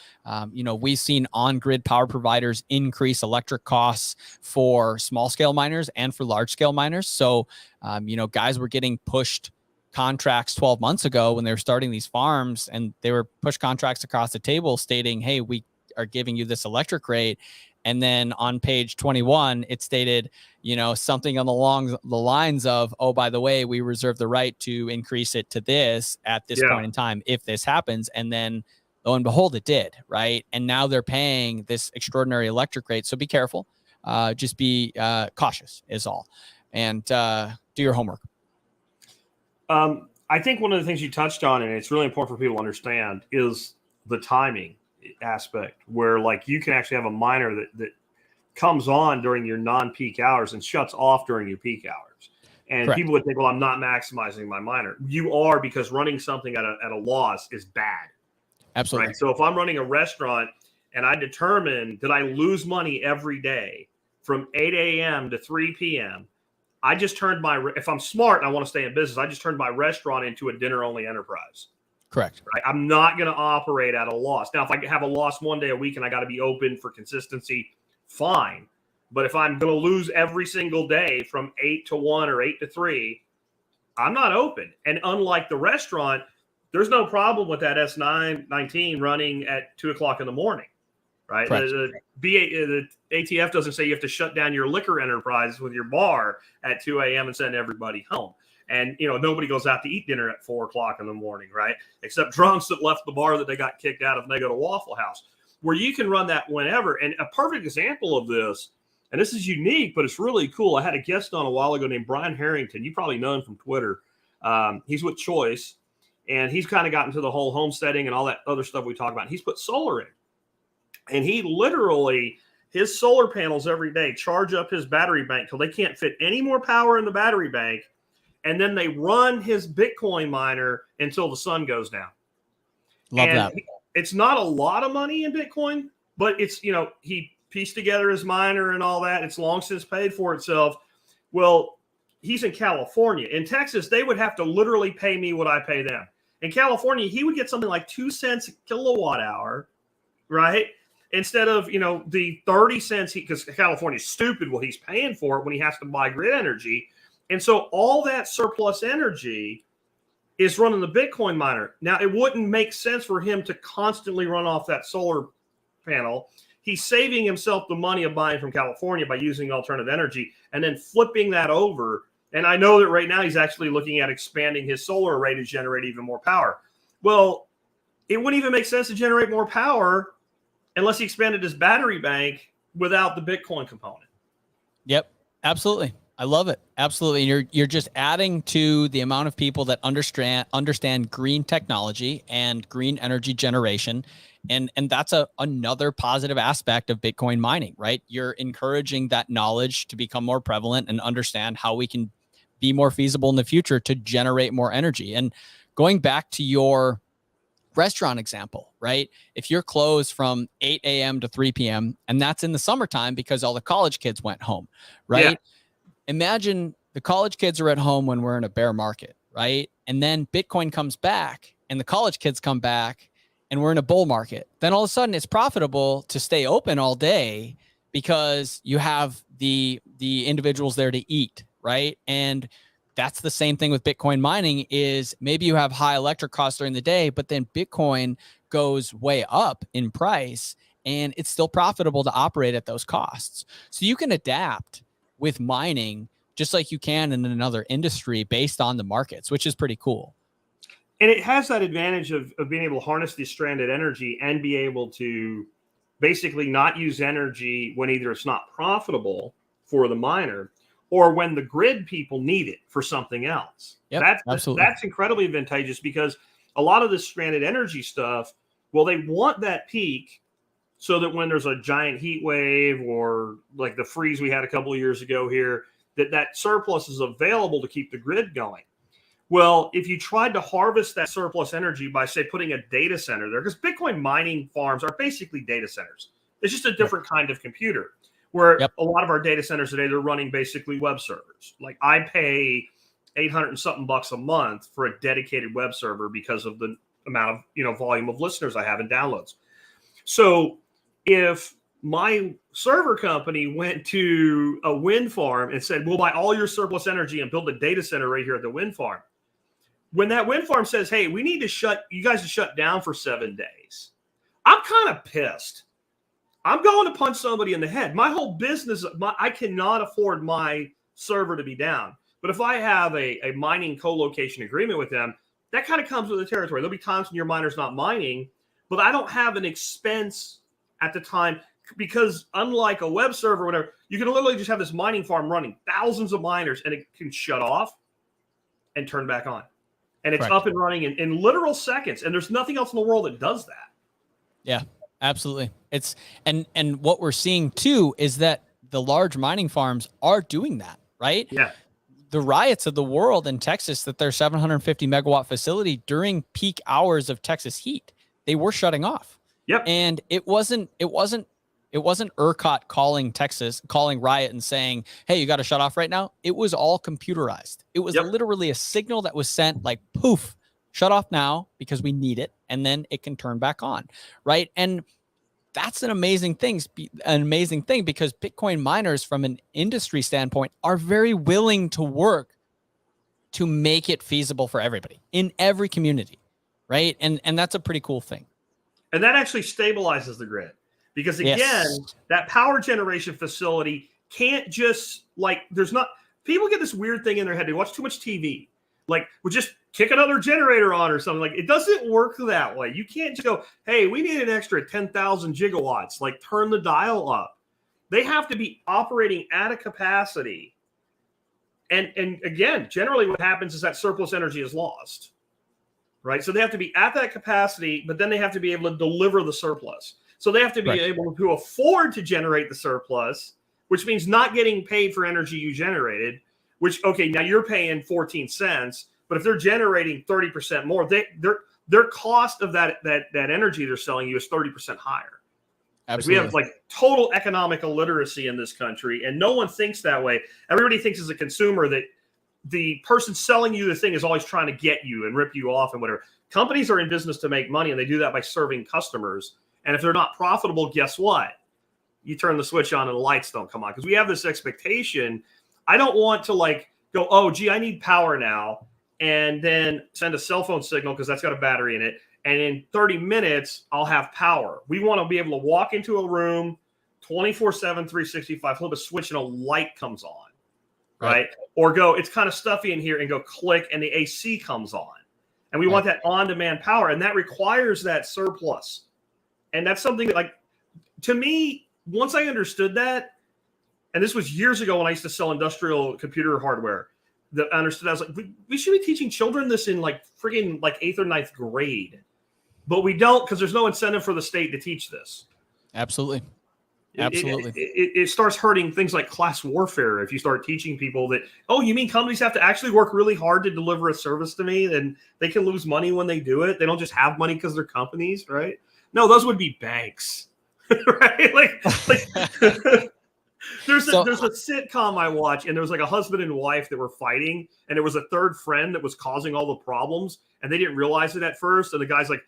we've seen on-grid power providers increase electric costs for small-scale miners and for large-scale miners. So, guys were getting pushed contracts 12 months ago when they were starting these farms, and they were pushed contracts across the table stating, hey, we are giving you this electric rate. And then on page 21, it stated, something along the lines of, oh, by the way, we reserve the right to increase it to this at this point in time if this happens. And then lo and behold, it did, right? And now they're paying this extraordinary electric rate. So be careful. Just be cautious is all. And do your homework. I think one of the things you touched on, and it's really important for people to understand, is the timing aspect, where like you can actually have a miner that comes on during your non-peak hours and shuts off during your peak hours. And Correct. People would think, well, I'm not maximizing my miner. You are, because running something at a loss is bad. Absolutely. Right? So if I'm running a restaurant and I determine that I lose money every day from 8 a.m. to 3 p.m., I just turned if I'm smart and I want to stay in business, I just turned my restaurant into a dinner-only enterprise. Correct. Right? I'm not going to operate at a loss. Now, if I have a loss one day a week and I got to be open for consistency, fine. But if I'm going to lose every single day from 8 to 1 or 8 to 3, I'm not open. And unlike the restaurant, there's no problem with that S919 running at 2 o'clock in the morning, right? The ATF doesn't say you have to shut down your liquor enterprise with your bar at 2 a.m. and send everybody home. And, nobody goes out to eat dinner at 4 o'clock in the morning, right? Except drunks that left the bar that they got kicked out of and they go to Waffle House, where you can run that whenever. And a perfect example of this, and this is unique, but it's really cool. I had a guest on a while ago named Brian Harrington. You probably know him from Twitter. He's with Choice, and he's kind of gotten to the whole homesteading and all that other stuff we talk about. He's put solar in. And he literally, his solar panels every day charge up his battery bank till they can't fit any more power in the battery bank. And then they run his Bitcoin miner until the sun goes down. Love that. It's not a lot of money in Bitcoin, but it's, he pieced together his miner and all that. It's long since paid for itself. Well, he's in California. In Texas, they would have to literally pay me what I pay them. In California, he would get something like 2 cents a kilowatt hour, right? Instead of, the 30 cents, because California's stupid what he's paying for it when he has to buy grid energy. And so all that surplus energy is running the Bitcoin miner. Now, it wouldn't make sense for him to constantly run off that solar panel. he's saving himself the money of buying from California by using alternative energy and then flipping that over. And I know that right now he's actually looking at expanding his solar array to generate even more power. Well, it wouldn't even make sense to generate more power unless he expanded his battery bank without the Bitcoin component. Yep, absolutely. I love it. Absolutely. And you're just adding to the amount of people that understand green technology and green energy generation. And that's another positive aspect of Bitcoin mining, right? You're encouraging that knowledge to become more prevalent and understand how we can be more feasible in the future to generate more energy. And going back to your restaurant example, right? If you're closed from 8 a.m. to 3 p.m., and that's in the summertime because all the college kids went home, right? Yeah. Imagine the college kids are at home when we're in a bear market, right? And then Bitcoin comes back and the college kids come back and we're in a bull market. Then all of a sudden it's profitable to stay open all day because you have the individuals there to eat, right? And that's the same thing with Bitcoin mining is maybe you have high electric costs during the day, but then Bitcoin goes way up in price and it's still profitable to operate at those costs. So you can adapt with mining just like you can in another industry based on the markets, which is pretty cool. And it has that advantage of being able to harness the stranded energy and be able to basically not use energy when either it's not profitable for the miner or when the grid people need it for something else. Yep, that's incredibly advantageous because a lot of this stranded energy stuff, well, they want that peak so that when there's a giant heat wave or like the freeze we had a couple of years ago here, that surplus is available to keep the grid going. Well, if you tried to harvest that surplus energy by, say, putting a data center there, because Bitcoin mining farms are basically data centers. It's just a different kind of computer where a lot of our data centers today, they're running basically web servers. Like I pay 800 and something bucks a month for a dedicated web server because of the amount of, volume of listeners I have and downloads. So if my server company went to a wind farm and said, we'll buy all your surplus energy and build a data center right here at the wind farm. When that wind farm says, hey, we need you guys to shut down for 7 days, I'm kind of pissed. I'm going to punch somebody in the head. My whole business, I cannot afford my server to be down. But if I have a mining co-location agreement with them, that kind of comes with the territory. There'll be times when your miner's not mining, but I don't have an expense at the time because unlike a web server or whatever, you can literally just have this mining farm running thousands of miners and it can shut off and turn back on. And it's up and running in literal seconds. And there's nothing else in the world that does that. Yeah, absolutely. It's and what we're seeing too is that the large mining farms are doing that, right? Yeah. The riots of the world in Texas, that their 750 megawatt facility during peak hours of Texas heat, they were shutting off. Yep. And it wasn't ERCOT calling riot and saying, hey, you got to shut off right now. It was all computerized. It was literally a signal that was sent like poof, shut off now because we need it. And then it can turn back on. Right. And that's an amazing thing because Bitcoin miners from an industry standpoint are very willing to work to make it feasible for everybody in every community. Right. And that's a pretty cool thing. And that actually stabilizes the grid. Because again, that power generation facility can't just people get this weird thing in their head. They watch too much TV. Like, we'll just kick another generator on or something. Like, it doesn't work that way. You can't just go, hey, we need an extra 10,000 gigawatts. Like, turn the dial up. They have to be operating at a capacity. And again, generally what happens is that surplus energy is lost. Right? So they have to be at that capacity, but then they have to be able to deliver the surplus. So they have to be able to afford to generate the surplus, which means not getting paid for energy you generated, which, okay, now you're paying 14 cents, but if they're generating 30% more, their cost of that energy they're selling you is 30% higher. Absolutely. Like, we have total economic illiteracy in this country, and no one thinks that way. Everybody thinks as a consumer that the person selling you the thing is always trying to get you and rip you off and whatever. Companies are in business to make money, and they do that by serving customers. And if they're not profitable, guess what? You turn the switch on and the lights don't come on. Because we have this expectation. I don't want to go, oh, gee, I need power now. And then send a cell phone signal because that's got a battery in it. And in 30 minutes, I'll have power. We want to be able to walk into a room 24/7, 365, flip a switch and a light comes on, right? Or go, it's kind of stuffy in here, and go click and the AC comes on. And we want that on-demand power. And that requires that surplus. And that's something that, like, to me, once I understood that, and this was years ago when I used to sell industrial computer hardware, that I understood, I was like, we should be teaching children this in like friggin' like 8th or 9th grade. But we don't, because there's no incentive for the state to teach this. Absolutely. Absolutely. It starts hurting things like class warfare if you start teaching people that, oh, you mean companies have to actually work really hard to deliver a service to me, and they can lose money when they do it? They don't just have money because they're companies, right? No, those would be banks, right? Like there's a sitcom I watch, and there was like a husband and wife that were fighting, and there was a third friend that was causing all the problems, and they didn't realize it at first. And the guy's like,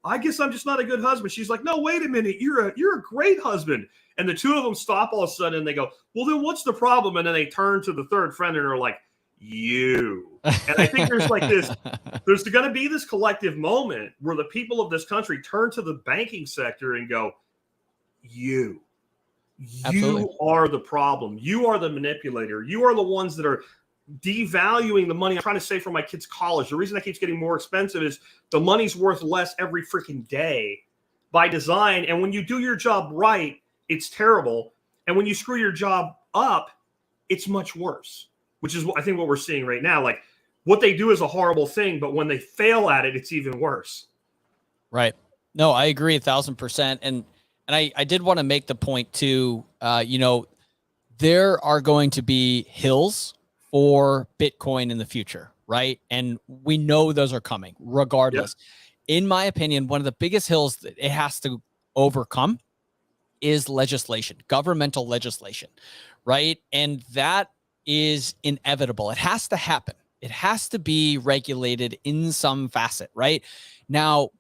I guess I'm just not a good husband. She's like, no, wait a minute. You're a great husband. And the two of them stop all of a sudden and they go, well, then what's the problem? And then they turn to the third friend and are like, you. And I think there's like this, there's going to be this collective moment where the people of this country turn to the banking sector and go, you are the problem. You are the manipulator. You are the ones that are devaluing the money I'm trying to save for my kids' college. The reason that keeps getting more expensive is the money's worth less every freaking day by design. And when you do your job right, it's terrible. And when you screw your job up, it's much worse, which is what I think what we're seeing right now. Like, what they do is a horrible thing, but when they fail at it, it's even worse. Right. No, I agree 1,000%. And I did want to make the point too, there are going to be hills for Bitcoin in the future, right? And we know those are coming regardless. Yep. In my opinion, one of the biggest hills that it has to overcome is legislation, governmental legislation, right? And that is inevitable. It has to happen. It has to be regulated in some facet, right? Now,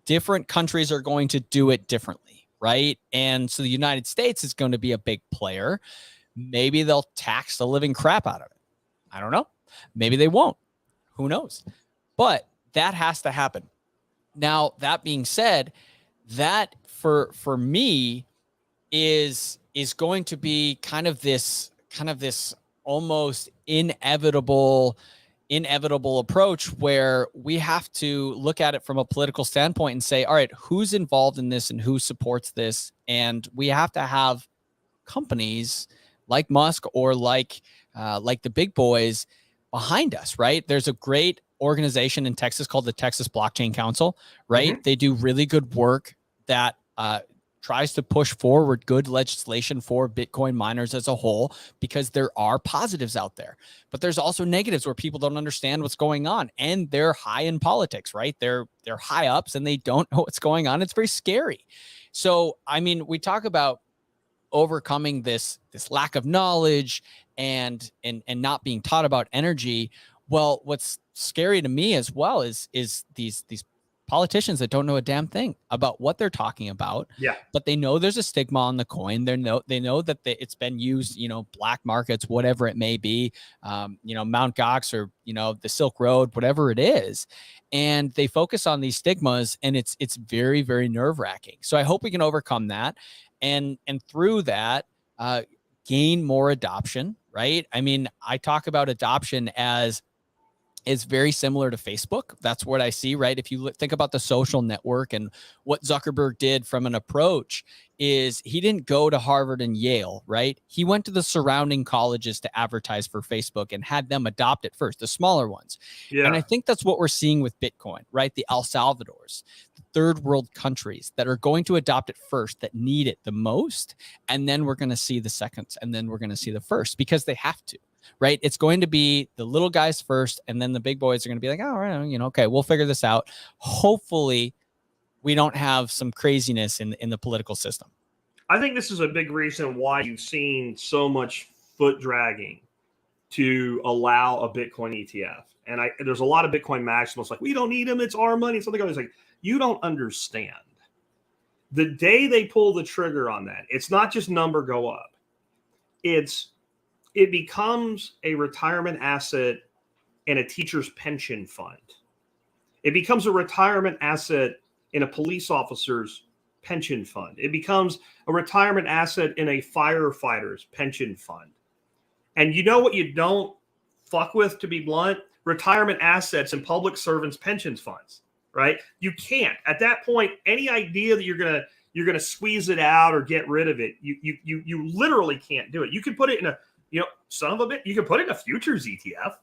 different countries are going to do it differently, right? And so the United States is going to be a big player. Maybe they'll tax the living crap out of it. I don't know. Maybe they won't. Who knows? But that has to happen. Now, that being said, that for me is going to be kind of this almost inevitable approach where we have to look at it from a political standpoint and say, all right, who's involved in this and who supports this? And we have to have companies like Musk or like the big boys behind us, right? There's a great organization in Texas called the Texas Blockchain Council, right? Mm-hmm. They do really good work that tries to push forward good legislation for Bitcoin miners as a whole, because there are positives out there, but there's also negatives where people don't understand what's going on, and they're high in politics, right? They're high ups and they don't know what's going on. It's very scary. So, I mean, we talk about overcoming this lack of knowledge and not being taught about energy. Well, what's scary to me as well is these politicians that don't know a damn thing about what they're talking about. Yeah. But they know there's a stigma on the coin. They know that it's been used, black markets, whatever it may be, Mount Gox or, the Silk Road, whatever it is. And they focus on these stigmas, and it's very, very nerve wracking. So I hope we can overcome that. And through that, gain more adoption, right? I mean, I talk about adoption as is very similar to Facebook. That's what I see, right? If you think about the social network and what Zuckerberg did from an approach is he didn't go to Harvard and Yale, right? He went to the surrounding colleges to advertise for Facebook and had them adopt it first, the smaller ones. Yeah. And I think that's what we're seeing with Bitcoin, right? The El Salvadors, the third world countries that are going to adopt it first, that need it the most. And then we're going to see the seconds, and then we're going to see the first, because they have to. Right. It's going to be the little guys first, and then the big boys are going to be like, oh, all right, okay, we'll figure this out. Hopefully we don't have some craziness in the political system. I think this is a big reason why you've seen so much foot dragging to allow a Bitcoin ETF. And there's a lot of Bitcoin maximalists like, we don't need them. It's our money. Something else. Like, you don't understand. The day they pull the trigger on that, it's not just number go up. It becomes a retirement asset and a teacher's pension fund. It becomes a retirement asset in a police officer's pension fund. It becomes a retirement asset in a firefighter's pension fund. And you know what you don't fuck with, to be blunt? Retirement assets in public servants' pensions funds, right? You can't. At that point, any idea that you're gonna squeeze it out or get rid of it, you literally can't do it. You could put it in a, son of a bit, you could put it in a futures ETF.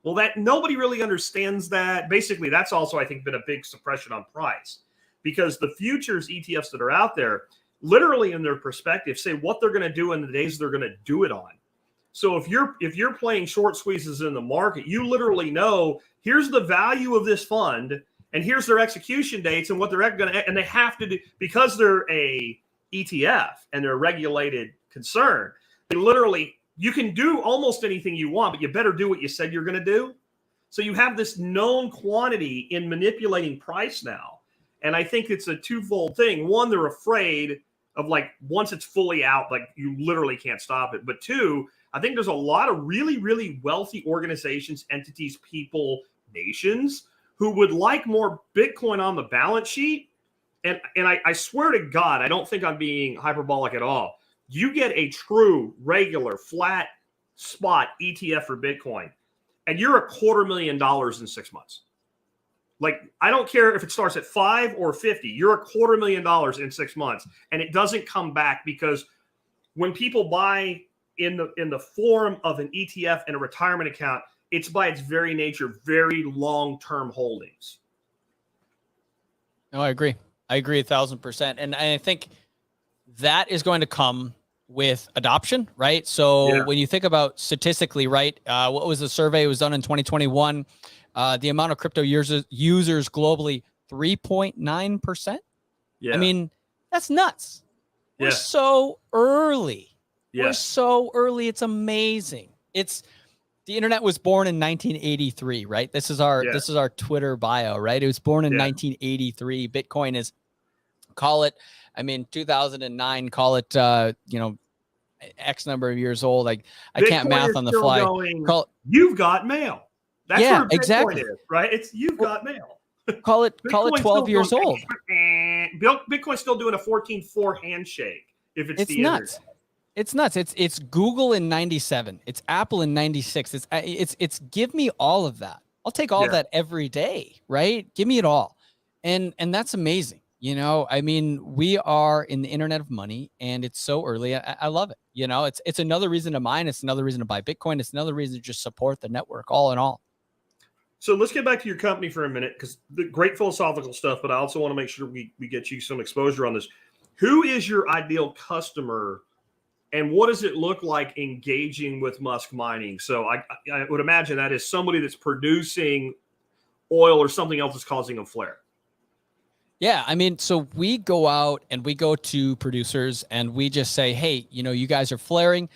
Well, that nobody really understands that. Basically, that's also, I think, been a big suppression on price, because the futures ETFs that are out there, literally in their perspective, say what they're going to do in the days they're going to do it on. So if you're playing short squeezes in the market, you literally know here's the value of this fund and here's their execution dates and what they're going to, and they have to do, because they're a ETF and they're a regulated concern. They literally, you can do almost anything you want, but you better do what you said you're going to do. So you have this known quantity in manipulating price now. And I think it's a twofold thing. One, they're afraid of, like, once it's fully out, like, you literally can't stop it. But two, I think there's a lot of really, really wealthy organizations, entities, people, nations who would like more Bitcoin on the balance sheet. And I swear to God, I don't think I'm being hyperbolic at all. You get a true, regular, flat spot ETF for Bitcoin, and you're $250,000 in 6 months. Like, I don't care if it starts at 5 or 50, you're $250,000 in 6 months, and it doesn't come back, because when people buy in the form of an ETF and a retirement account, it's by its very nature very long-term holdings. No, I agree. I agree 1,000%. And I think that is going to come with adoption, right? So when you think about statistically, right, what was the survey? It was done in 2021. The amount of crypto users globally, 3.9%. Yeah. I mean, that's nuts. We're so early. We're so early. It's amazing. The internet was born in 1983, right? This is our Twitter bio, right? It was born in 1983. Bitcoin is, call it, 2009, call it, X number of years old. Like, I can't math on the fly. You've got mail. That's where Bitcoin exactly. is, right? It's you've got mail. Call it 12 years old. Bitcoin's still doing a 14.4 handshake. If it's the nuts. internet. It's nuts. It's Google in 97. It's Apple in 96. It's give me all of that. I'll take all of that every day, right? Give me it all. And that's amazing. We are in the internet of money, and it's so early. I love it. It's another reason to mine. It's another reason to buy Bitcoin. It's another reason to just support the network, all in all. So let's get back to your company for a minute, because the great philosophical stuff, but I also want to make sure we get you some exposure on this. Who is your ideal customer, and what does it look like engaging with Musk Mining? So I would imagine that is somebody that's producing oil or something else that's causing a flare. Yeah, so we go out and we go to producers and we just say, hey, you guys are flaring.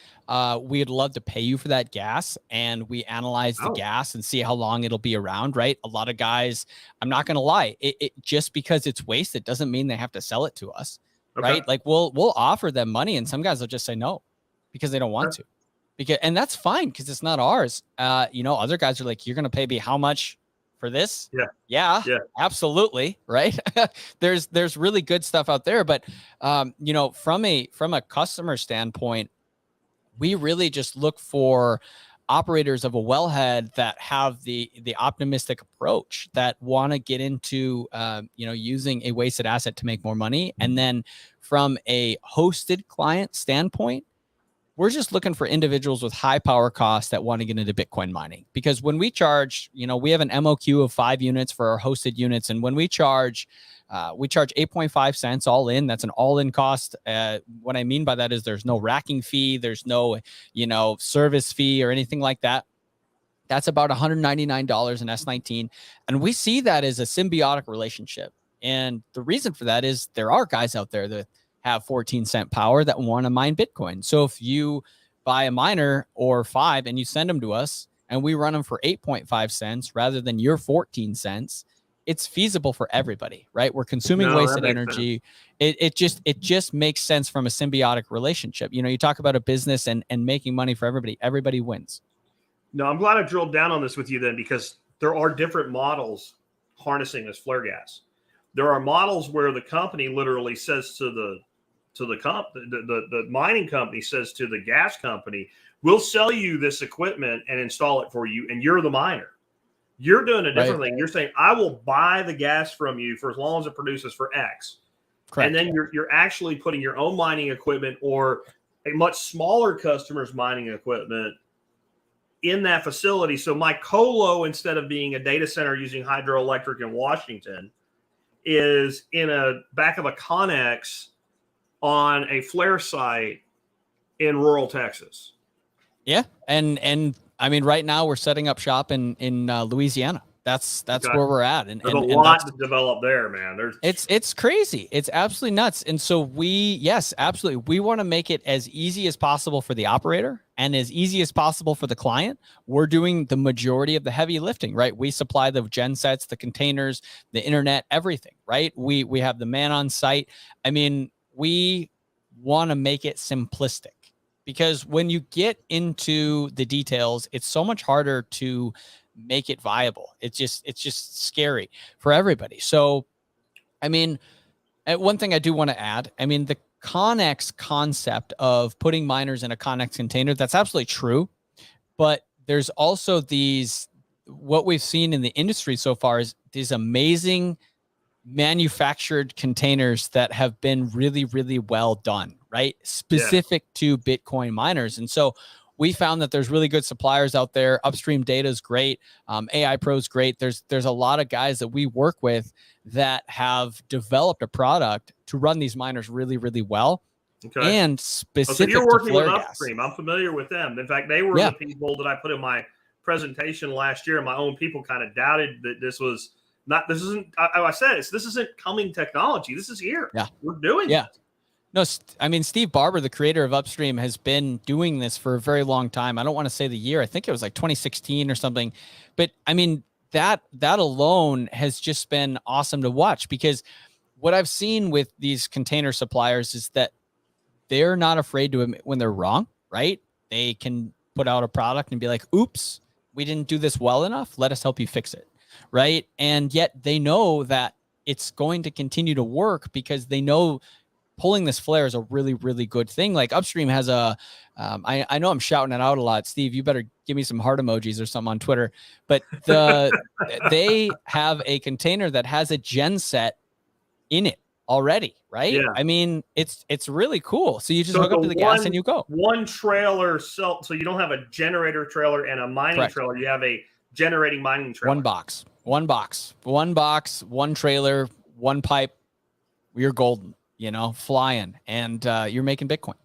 We'd love to pay you for that gas. And we analyze the gas and see how long it'll be around, right? A lot of guys, I'm not going to lie, it just because it's waste, it doesn't mean they have to sell it to us, right? Like, we'll offer them money, and some guys will just say no because they don't want to. And that's fine, because it's not ours. Other guys are like, you're going to pay me how much for this? Yeah, absolutely. Right. There's really good stuff out there. But, from a customer standpoint, we really just look for operators of a wellhead that have the optimistic approach, that want to get into, using a wasted asset to make more money. And then from a hosted client standpoint, we're just looking for individuals with high power costs that want to get into Bitcoin mining. Because when we charge, we have an MOQ of 5 units for our hosted units. And when we charge 8.5 cents all in. That's an all-in cost. What I mean by that is there's no racking fee. There's no, service fee or anything like that. That's about $199 in S19. And we see that as a symbiotic relationship. And the reason for that is there are guys out there that have 14-cent power that want to mine Bitcoin. So if you buy a miner or 5 and you send them to us and we run them for 8.5 cents rather than your 14 cents, it's feasible for everybody, right? We're consuming wasted energy. It just makes sense from a symbiotic relationship. You talk about a business and making money for everybody. Everybody wins. No, I'm glad I drilled down on this with you then, because there are different models harnessing this flare gas. There are models where the company literally says to the mining company says to the gas company, we'll sell you this equipment and install it for you, and you're the miner. You're doing a different thing. You're saying, I will buy the gas from you for as long as it produces for X. Correct. And then you're actually putting your own mining equipment or a much smaller customer's mining equipment in that facility. So my colo, instead of being a data center using hydroelectric in Washington, is in a back of a Connex on a flare site in rural Texas. Yeah. And I mean, right now we're setting up shop in Louisiana. That's where we're at. And there's a lot to develop there, man. It's crazy. It's absolutely nuts. And so yes, absolutely. We want to make it as easy as possible for the operator and as easy as possible for the client. We're doing the majority of the heavy lifting, right? We supply the gen sets, the containers, the internet, everything, right? We have the man on site. I mean, we want to make it simplistic, because when you get into the details, it's so much harder to make it viable. It's just scary for everybody. So, I mean, one thing I do want to add, I mean, the Connex concept of putting miners in a Connex container, that's absolutely true. But there's also what we've seen in the industry so far is these amazing manufactured containers that have been really, really well done, right? Specific to Bitcoin miners. And so we found that there's really good suppliers out there. Upstream Data is great. AI Pro is great. There's a lot of guys that we work with that have developed a product to run these miners really, really well. Okay. And specific so you're working to with Upstream. Gas. I'm familiar with them. In fact, they were the people that I put in my presentation last year. My own people kind of doubted that this was not. This isn't. I said this isn't coming technology. This is here. Yeah, we're doing it. No, I mean, Steve Barber, the creator of Upstream, has been doing this for a very long time. I don't want to say the year. I think it was like 2016 or something. But I mean, that alone has just been awesome to watch, because what I've seen with these container suppliers is that they're not afraid to admit when they're wrong, right? They can put out a product and be like, oops, we didn't do this well enough. Let us help you fix it, right? And yet they know that it's going to continue to work, because they know pulling this flare is a really, really good thing. Like Upstream has I know I'm shouting it out a lot. Steve, you better give me some heart emojis or something on Twitter. But they have a container that has a gen set in it already, right? Yeah. I mean, it's really cool. So you just hook up to the gas and you go. One trailer, so you don't have a generator trailer and a mining trailer. You have a generating mining trailer. One box, one trailer, one pipe. You're golden. Flying, and you're making Bitcoin.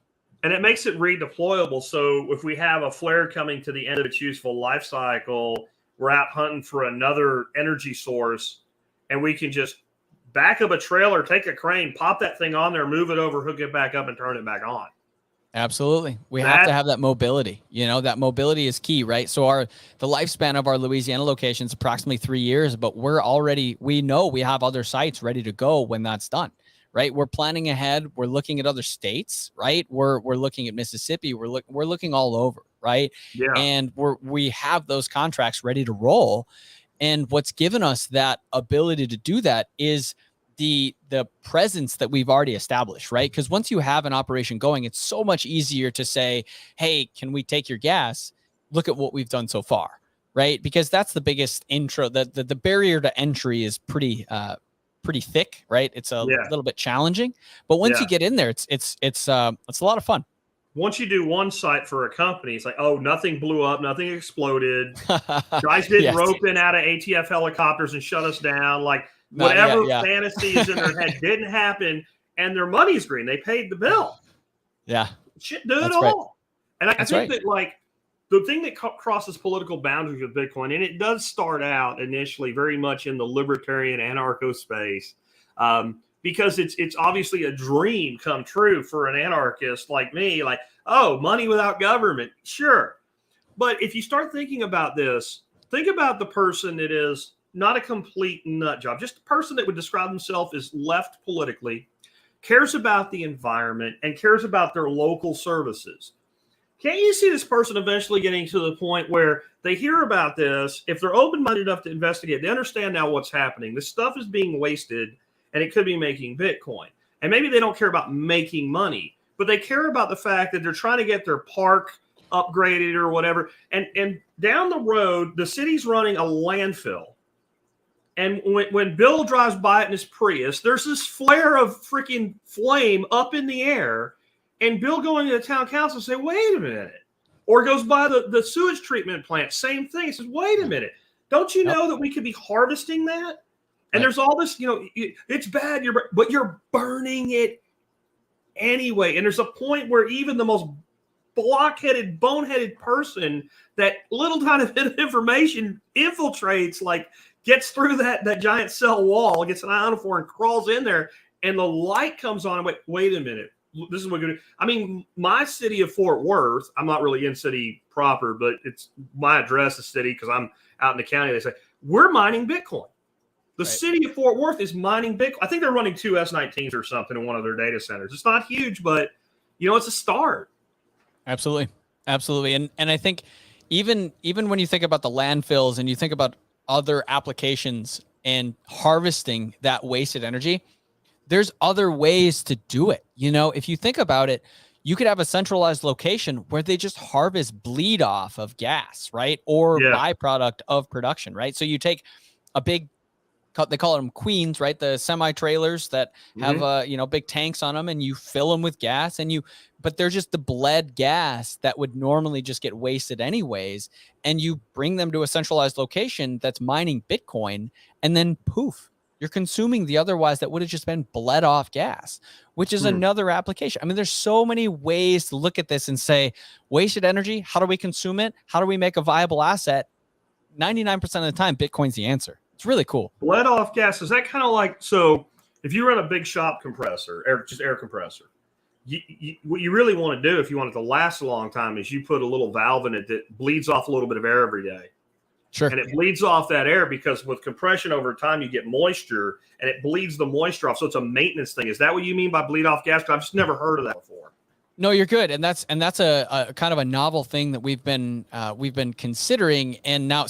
And it makes it redeployable. So if we have a flare coming to the end of its useful life cycle, we're out hunting for another energy source, and we can just back up a trailer, take a crane, pop that thing on there, move it over, hook it back up, and turn it back on. Absolutely. We have to have that mobility. That mobility is key, right? So the lifespan of our Louisiana location is approximately 3 years, but we know we have other sites ready to go when that's done. Right, we're planning ahead. We're looking at other states, right? We're looking at Mississippi. We're looking all over, right? Yeah. And we have those contracts ready to roll. And what's given us that ability to do that is the presence that we've already established, right? Because once you have an operation going, it's so much easier to say, "Hey, can we take your gas? Look at what we've done so far," right? Because that's the biggest intro. The barrier to entry is pretty thick, right? It's a little bit challenging, but once you get in there, it's a lot of fun. Once you do one site for a company, it's like, oh, nothing blew up, nothing exploded. Guys didn't rope in out of ATF helicopters and shut us down. Like whatever fantasy is in their head didn't happen, and their money's green. They paid the bill. Yeah, shit, do it all. And I think that like the thing that crosses political boundaries with Bitcoin, and it does start out initially very much in the libertarian anarcho space, because it's obviously a dream come true for an anarchist like me. Like, oh, money without government, sure. But if you start thinking about this, think about the person that is not a complete nut job, just a person that would describe themselves as left politically, cares about the environment, and cares about their local services. Can't you see this person eventually getting to the point where They hear about this. If they're open-minded enough to investigate, they understand now what's happening. This stuff is being wasted, and it could be making Bitcoin. And maybe they don't care about making money, but they care about the fact that they're trying to get their park upgraded or whatever. And down the road, the city's running a landfill. And when Bill drives by it in his Prius, there's this flare of freaking flame up in the air. And Bill going to the town council and say, wait a minute. Or goes by the sewage treatment plant, same thing. He says, wait a minute. Don't you know that we could be harvesting that? And there's all this, it's bad, but you're burning it anyway. And there's a point where even the most blockheaded, boneheaded person, that little tiny bit of information infiltrates, like gets through that giant cell wall, gets an ionophore and crawls in there, and the light comes on. And wait a minute. This is what we're going to do. I mean, my city of Fort Worth, I'm not really in city proper, but it's my address is city because I'm out in the county. They say, we're mining Bitcoin. The city of Fort Worth is mining Bitcoin. I think they're running 2 S19s or something in one of their data centers. It's not huge, but, it's a start. Absolutely. Absolutely. And I think even when you think about the landfills and you think about other applications and harvesting that wasted energy, there's other ways to do it. If you think about it, you could have a centralized location where they just harvest bleed off of gas, right? Or byproduct of production, right? So you take a big, they call them queens, right? The semi-trailers that have, big tanks on them, and you fill them with gas, but they're just the bled gas that would normally just get wasted anyways. And you bring them to a centralized location that's mining Bitcoin, and then poof, you're consuming the otherwise that would have just been bled off gas, which is another application. I mean, there's so many ways to look at this and say, wasted energy, how do we consume it? How do we make a viable asset? 99% of the time, Bitcoin's the answer. It's really cool. Bled off gas, is that kind of like, so if you run a big shop compressor, air compressor, what you really want to do if you want it to last a long time is you put a little valve in it that bleeds off a little bit of air every day. Sure. And it bleeds off that air because with compression over time, you get moisture and it bleeds the moisture off. So it's a maintenance thing. Is that what you mean by bleed off gas? I've just never heard of that before. No, you're good. And that's a kind of a novel thing that we've been considering. And now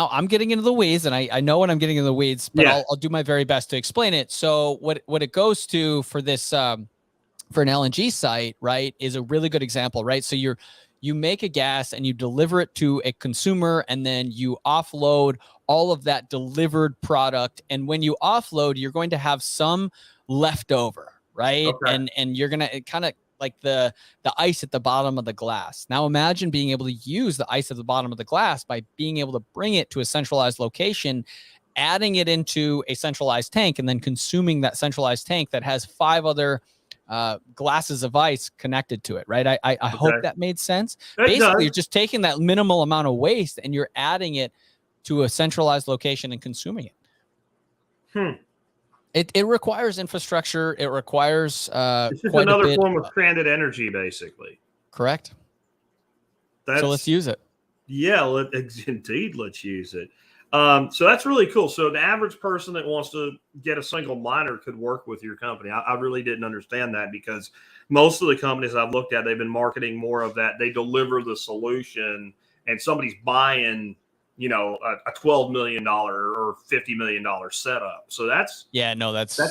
I'm getting into the weeds, and I know when I'm getting into the weeds, but I'll do my very best to explain it. So what it goes to for this, for an LNG site, right, is a really good example, right? So you make a gas and you deliver it to a consumer, and then you offload all of that delivered product. And when you offload, you're going to have some leftover, right? Okay. And you're going to kind of like the ice at the bottom of the glass. Now imagine being able to use the ice at the bottom of the glass by being able to bring it to a centralized location, adding it into a centralized tank, and then consuming that centralized tank that has 5 other glasses of ice connected to it, right? I hope that made sense. Basically, you're just taking that minimal amount of waste and you're adding it to a centralized location and consuming it. It requires infrastructure. It requires it's just another form of stranded energy, basically. Correct. So let's use it. Yeah, indeed, let's use it. So that's really cool. So the average person that wants to get a single miner could work with your company. I really didn't understand that, because most of the companies I've looked at, they've been marketing more of that. They deliver the solution and somebody's buying, a $12 million or $50 million setup. So that's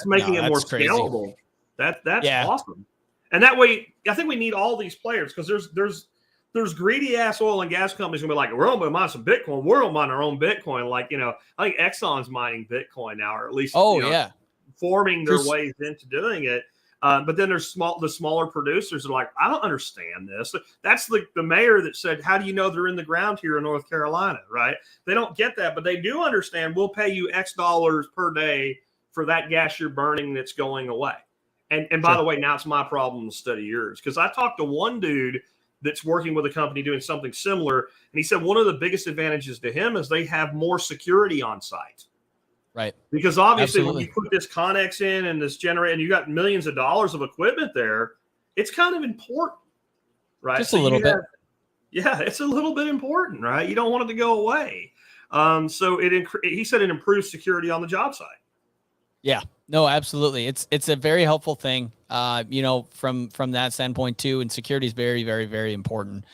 making it more scalable. That's awesome. And that way, I think we need all these players, because there's greedy ass oil and gas companies gonna be like, we're gonna mine some Bitcoin. We're gonna mine our own Bitcoin. Like, I think Exxon's mining Bitcoin now, or at least forming their ways into doing it. But then there's the smaller producers that are like, I don't understand this. That's the mayor that said, how do you know they're in the ground here in North Carolina, right? They don't get that, but they do understand we'll pay you X dollars per day for that gas you're burning that's going away. And by the way, now it's my problem instead of yours. Because I talked to one dude that's working with a company doing something similar, and he said one of the biggest advantages to him is they have more security on site. Right. Because obviously when you put this Connex in and this generator and you got millions of dollars of equipment there, it's kind of important, right? Just a little bit. Yeah, it's a little bit important, right? You don't want it to go away. So he said it improves security on the job site. Yeah. No, absolutely. It's a very helpful thing, from that standpoint too. And security is very, very, very important.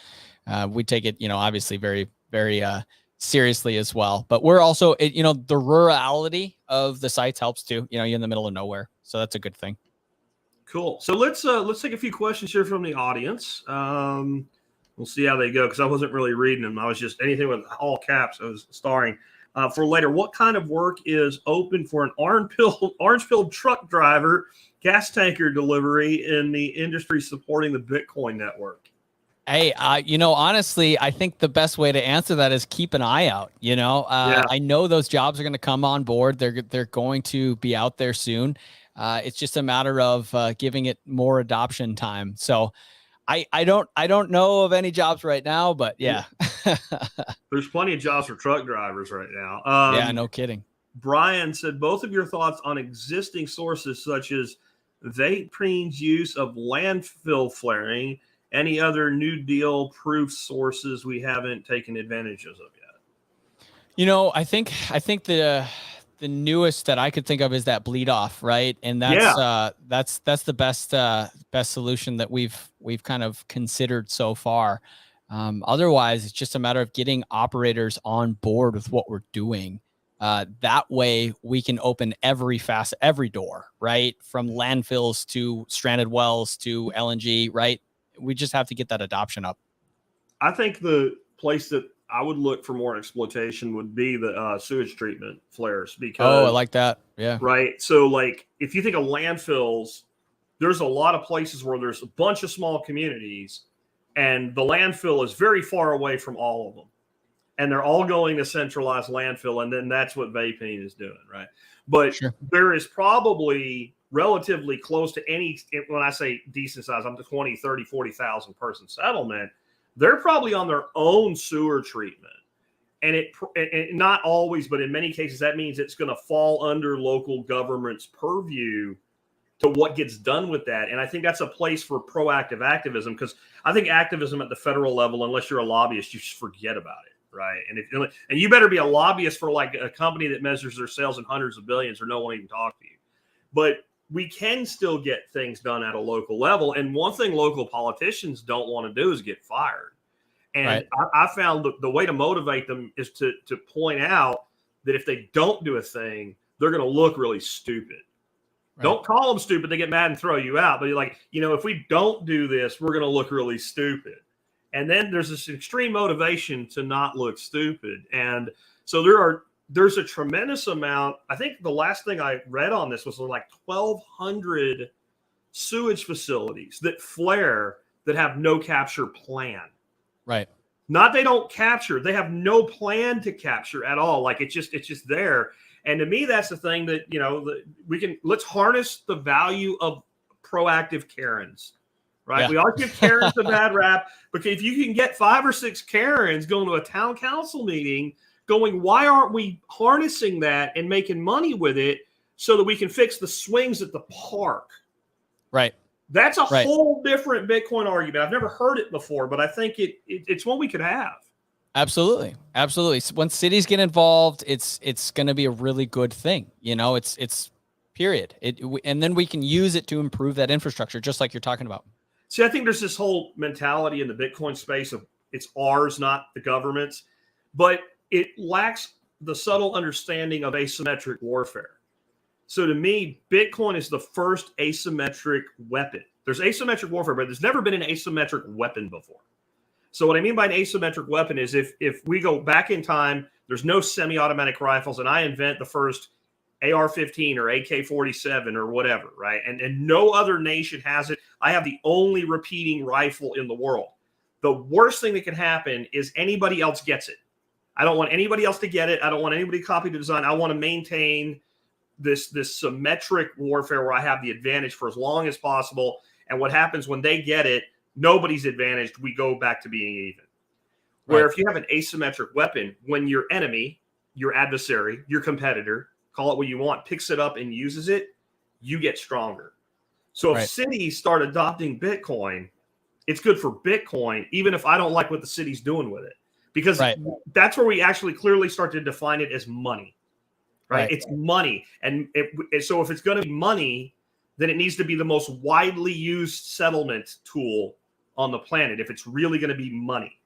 We take it, obviously very, very seriously as well. But we're also, the rurality of the sites helps too. You're in the middle of nowhere, so that's a good thing. Cool. So let's take a few questions here from the audience. We'll see how they go because I wasn't really reading them. I was just anything with all caps. I was starring. For later, what kind of work is open for an orange-pilled truck driver, gas tanker delivery in the industry supporting the Bitcoin network? Hey, honestly, I think the best way to answer that is keep an eye out. I know those jobs are going to come on board. They're going to be out there soon. It's just a matter of giving it more adoption time. So I don't know of any jobs right now, but yeah. There's plenty of jobs for truck drivers right now. Yeah, no kidding. Brian said, both of your thoughts on existing sources such as Vaping's use of landfill flaring, any other New Deal proof sources we haven't taken advantage of yet? I think the newest that I could think of is that bleed off, right? And that's the best solution that we've kind of considered so far. Otherwise, it's just a matter of getting operators on board with what we're doing. That way we can open every door, right? From landfills to stranded wells to LNG, right? We just have to get that adoption up. I think the place that I would look for more exploitation would be the sewage treatment flares because. Oh, I like that. Yeah. Right. So like if you think of landfills, there's a lot of places where there's a bunch of small communities and the landfill is very far away from all of them. And they're all going to centralized landfill. And then that's what vaping is doing. Right. But there is probably relatively close to any, when I say decent size, I'm to 20, 30, 40,000 person settlement. They're probably on their own sewer treatment. And it not always, but in many cases, that means it's going to fall under local government's purview to what gets done with that. And I think that's a place for proactive activism because I think activism at the federal level, unless you're a lobbyist, you just forget about it. Right. And you better be a lobbyist for like a company that measures their sales in hundreds of billions or no one will even talk to you. But we can still get things done at a local level. And one thing local politicians don't want to do is get fired. And right. I found the way to motivate them is to point out that if they don't do a thing, they're going to look really stupid. Right. Don't call them stupid. They get mad and throw you out. But you're like, if we don't do this, we're going to look really stupid. And then there's this extreme motivation to not look stupid. And so there's a tremendous amount. I think the last thing I read on this was like 1,200 sewage facilities that flare that have no capture plan. Right. Not they don't capture. They have no plan to capture at all. Like it's just there. And to me, that's the thing that, let's harness the value of proactive Karens. Right. Yeah. We always give Karens a bad rap because if you can get 5 or 6 Karens going to a town council meeting going, why aren't we harnessing that and making money with it so that we can fix the swings at the park? Right. That's a whole different Bitcoin argument. I've never heard it before, but I think it's one we could have. Absolutely. Absolutely. When cities get involved, it's going to be a really good thing. It's period. And then we can use it to improve that infrastructure, just like you're talking about. See, I think there's this whole mentality in the Bitcoin space of it's ours, not the government's, but it lacks the subtle understanding of asymmetric warfare. So to me, Bitcoin is the first asymmetric weapon. There's asymmetric warfare, but there's never been an asymmetric weapon before. So what I mean by an asymmetric weapon is if we go back in time, there's no semi-automatic rifles, and I invent the first AR-15 or AK-47 or whatever, right? And no other nation has it. I have the only repeating rifle in the world. The worst thing that can happen is anybody else gets it. I don't want anybody else to get it. I don't want anybody to copy the design. I want to maintain this symmetric warfare where I have the advantage for as long as possible. And what happens when they get it, nobody's advantaged. We go back to being even. Where if you have an asymmetric weapon, when your enemy, your adversary, your competitor, call it what you want, picks it up and uses it, you get stronger. So if cities start adopting Bitcoin, it's good for Bitcoin, even if I don't like what the city's doing with it. Because that's where we actually clearly start to define it as money. Right? It's money. And so if it's going to be money, then it needs to be the most widely used settlement tool on the planet if it's really going to be money.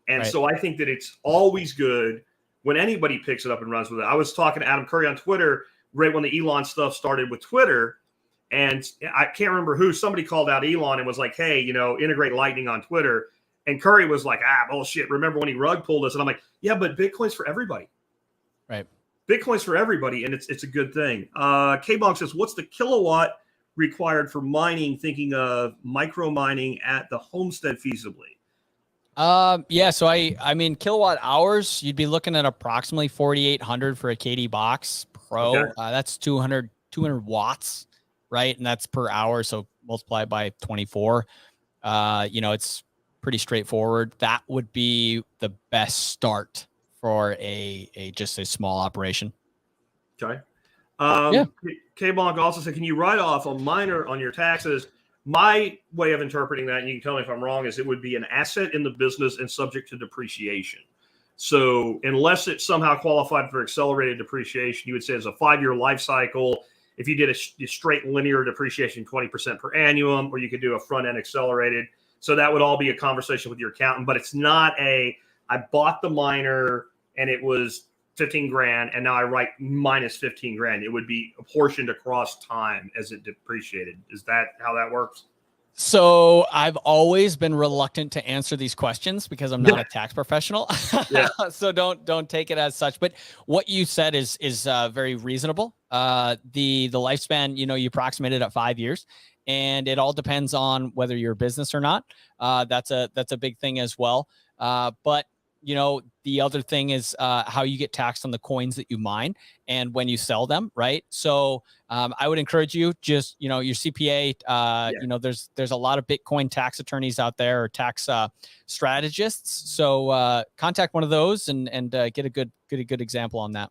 And so I think that it's always good when anybody picks it up and runs with it. I was talking to Adam Curry on Twitter right when the Elon stuff started with Twitter. And I can't remember who, somebody called out Elon and was like, hey, integrate Lightning on Twitter. And Curry was like, bullshit. Remember when he rug pulled us? And I'm like, yeah, but Bitcoin's for everybody. Right. Bitcoin's for everybody. And it's a good thing. K-Bonk says, what's the kilowatt required for mining, thinking of micro mining at the homestead feasibly? Yeah. So I mean, kilowatt hours, you'd be looking at approximately 4,800 for a KD box Pro. Okay. That's 200 watts, right? And that's per hour. So multiply by 24. It's pretty straightforward. That would be the best start for just a small operation. Okay. Yeah. K-Bonk also said, can you write off a miner on your taxes? My way of interpreting that, and you can tell me if I'm wrong, is it would be an asset in the business and subject to depreciation. So unless it's somehow qualified for accelerated depreciation, you would say it's a 5-year life cycle. If you did a straight linear depreciation, 20% per annum, or you could do a front-end accelerated. So that would all be a conversation with your accountant, but it's not I bought the miner and it was 15 grand and now I write minus 15 grand. It would be apportioned across time as it depreciated. Is that how that works? So I've always been reluctant to answer these questions because I'm not a tax professional. Yeah. So don't take it as such. But what you said is very reasonable. The lifespan, you approximated at 5 years, and it all depends on whether you're a business or not. That's a big thing as well. But the other thing is how you get taxed on the coins that you mine and when you sell them, right? So I would encourage you just, your CPA, there's a lot of Bitcoin tax attorneys out there or tax strategists. So contact one of those and get a good example on that.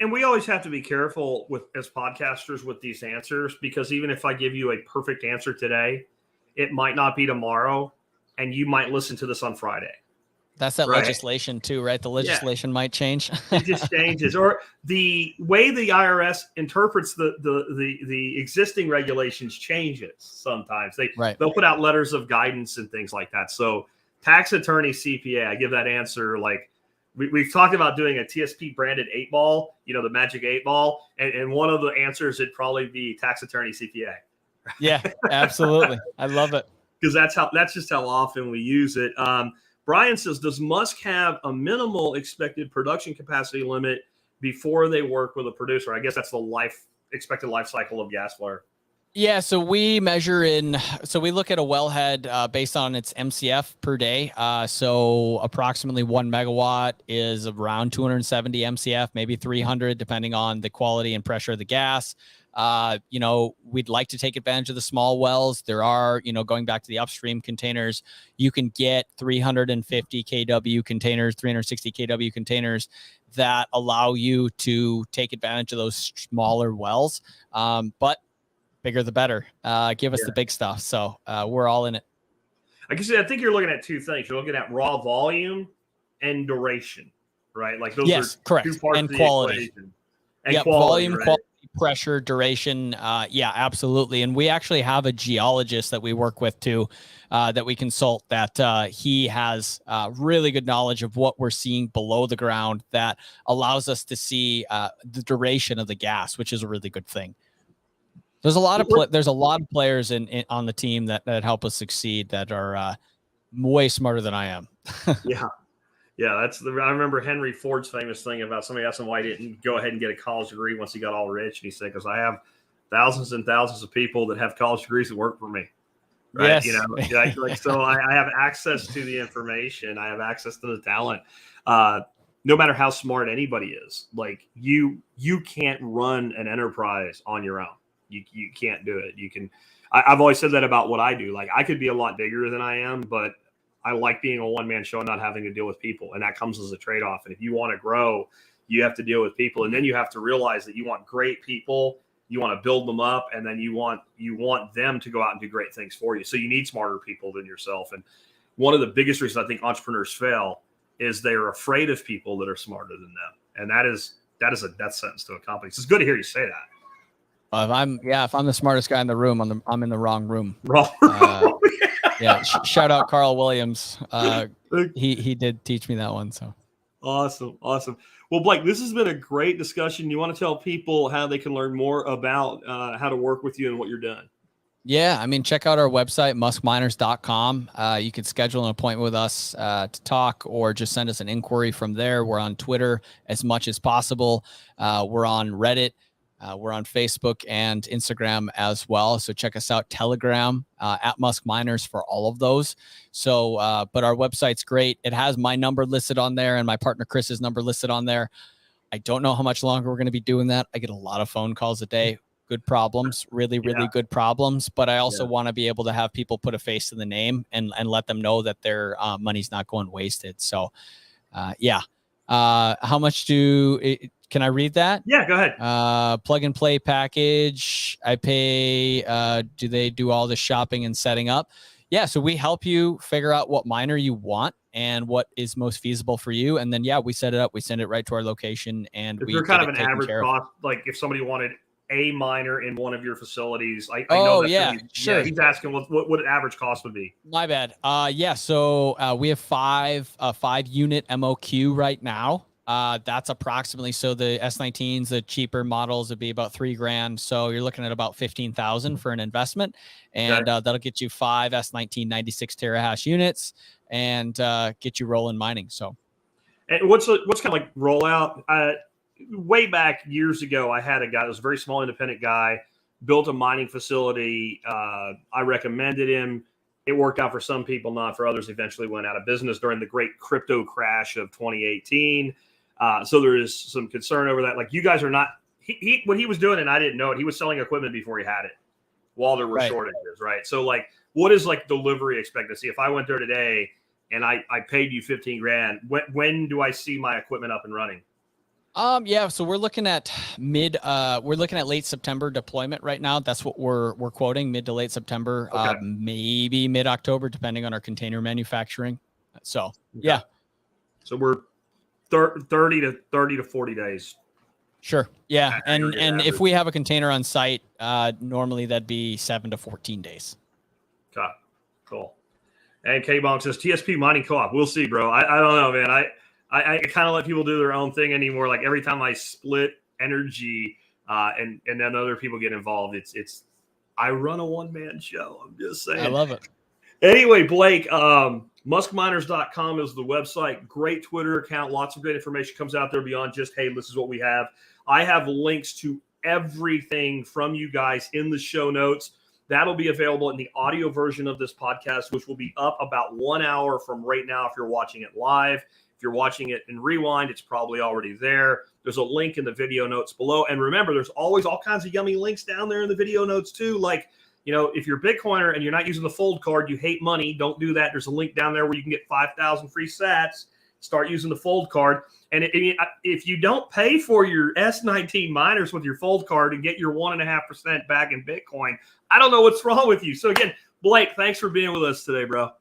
And we always have to be careful as podcasters with these answers, because even if I give you a perfect answer today, it might not be tomorrow, and you might listen to this on Friday. That's that legislation too, right? The legislation might change. It just changes, or the way the IRS interprets the existing regulations changes. Sometimes they'll put out letters of guidance and things like that. So tax attorney, CPA, I give that answer like we've talked about doing a TSP branded 8-ball, the magic 8-ball, and one of the answers would probably be tax attorney, CPA. Yeah, absolutely. I love it because that's just how often we use it. Brian says, does Musk have a minimal expected production capacity limit before they work with a producer? I guess that's the expected life cycle of gas flare. Yeah, so we look at a wellhead based on its MCF per day. So approximately 1 megawatt is around 270 MCF, maybe 300, depending on the quality and pressure of the gas. We'd like to take advantage of the small wells. There are, going back to the upstream containers, you can get 350 kW containers, 360 kW containers that allow you to take advantage of those smaller wells. But bigger the better. Give us the big stuff. So we're all in it. I think you're looking at two things. You're looking at raw volume and duration, right? Like those are correct. two parts and of the quality. equation. And quality, volume, right? quality, pressure, duration. Yeah, absolutely. And we actually have a geologist that we work with too, that we consult, that he has really good knowledge of what we're seeing below the ground that allows us to see the duration of the gas, which is a really good thing. There's a lot of players on the team that help us succeed that are way smarter than I am. Yeah, I remember Henry Ford's famous thing about somebody asked him why he didn't go ahead and get a college degree once he got all rich, and he said, "Because I have thousands and thousands of people that have college degrees that work for me." Right? Yes. So I have access to the information, I have access to the talent. No matter how smart anybody is, like you can't run an enterprise on your own. You can't do it. I've always said that about what I do. Like I could be a lot bigger than I am, but I like being a one-man show and not having to deal with people. And that comes as a trade-off. And if you want to grow, you have to deal with people. And then you have to realize that you want great people. You want to build them up. And then you want them to go out and do great things for you. So you need smarter people than yourself. And one of the biggest reasons I think entrepreneurs fail is they're afraid of people that are smarter than them. And that is a death sentence to a company. So it's good to hear you say that. If I'm the smartest guy in the room, I'm in the wrong room. Yeah. Shout out Carl Williams. He did teach me that one. So Awesome. Awesome. Well, Blake, this has been a great discussion. You want to tell people how they can learn more about how to work with you and what you're doing? Yeah, I mean, check out our website, muskminers.com. You can schedule an appointment with us to talk, or just send us an inquiry from there. We're on Twitter as much as possible. We're on Reddit. We're on Facebook and Instagram as well. So check us out, Telegram, at Musk Miners for all of those. So, but our website's great. It has my number listed on there and my partner Chris's number listed on there. I don't know how much longer we're going to be doing that. I get a lot of phone calls a day. Good problems, really good problems. But I also want to be able to have people put a face to the name and let them know that their money's not going wasted. So, how much can I read that? Yeah, go ahead. Plug and play package. I pay. Do they do all the shopping and setting up? Yeah. So we help you figure out what miner you want and what is most feasible for you. And then, we set it up. We send it right to our location, and we Is there kind of an taken average care of. cost? Like if somebody wanted a miner in one of your facilities, I know that. Sure. Yeah, he's asking what an average cost would be. My bad. So we have five unit MOQ right now. That's approximately, so the S19s, the cheaper models would be about $3,000. So you're looking at about 15,000 for an investment, and that'll get you 5 S19 96 terahash units and get you rolling mining. So, and what's kind of like rollout? Way back years ago, I had a guy that was a very small independent guy, built a mining facility. I recommended him. It worked out for some people, not for others. Eventually went out of business during the great crypto crash of 2018. So there is some concern over that. Like, you guys are not, what he was doing, and I didn't know it, he was selling equipment before he had it while there were shortages, right? So like, what is like delivery expectancy? If I went there today and I paid you $15,000, when do I see my equipment up and running? So we're looking at late September deployment right now. That's what we're quoting, mid to late September, maybe mid October, depending on our container manufacturing. So, So we're 30 to 40 days. Sure. Yeah. And if we have a container on site, normally that'd be 7 to 14 days. Okay. Cool. And K-Bonk says TSP mining co-op. We'll see, bro. I don't know, man. I kind of let people do their own thing anymore. Like every time I split energy and then other people get involved, it's I run a one-man show. I'm just saying. I love it. Anyway, Blake, muskminers.com is the website. Great Twitter account. Lots of great information comes out there beyond just, hey, this is what we have. I have links to everything from you guys in the show notes. That'll be available in the audio version of this podcast, which will be up about 1 hour from right now if you're watching it live. If you're watching it in rewind, it's probably already there. There's a link in the video notes below. And remember, there's always all kinds of yummy links down there in the video notes too. Like, if you're a Bitcoiner and you're not using the fold card, you hate money, don't do that. There's a link down there where you can get 5,000 free sats. Start using the fold card. And if you don't pay for your S19 miners with your fold card and get your 1.5% back in Bitcoin, I don't know what's wrong with you. So again, Blake, thanks for being with us today, bro. It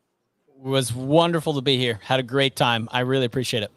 was wonderful to be here. Had a great time. I really appreciate it.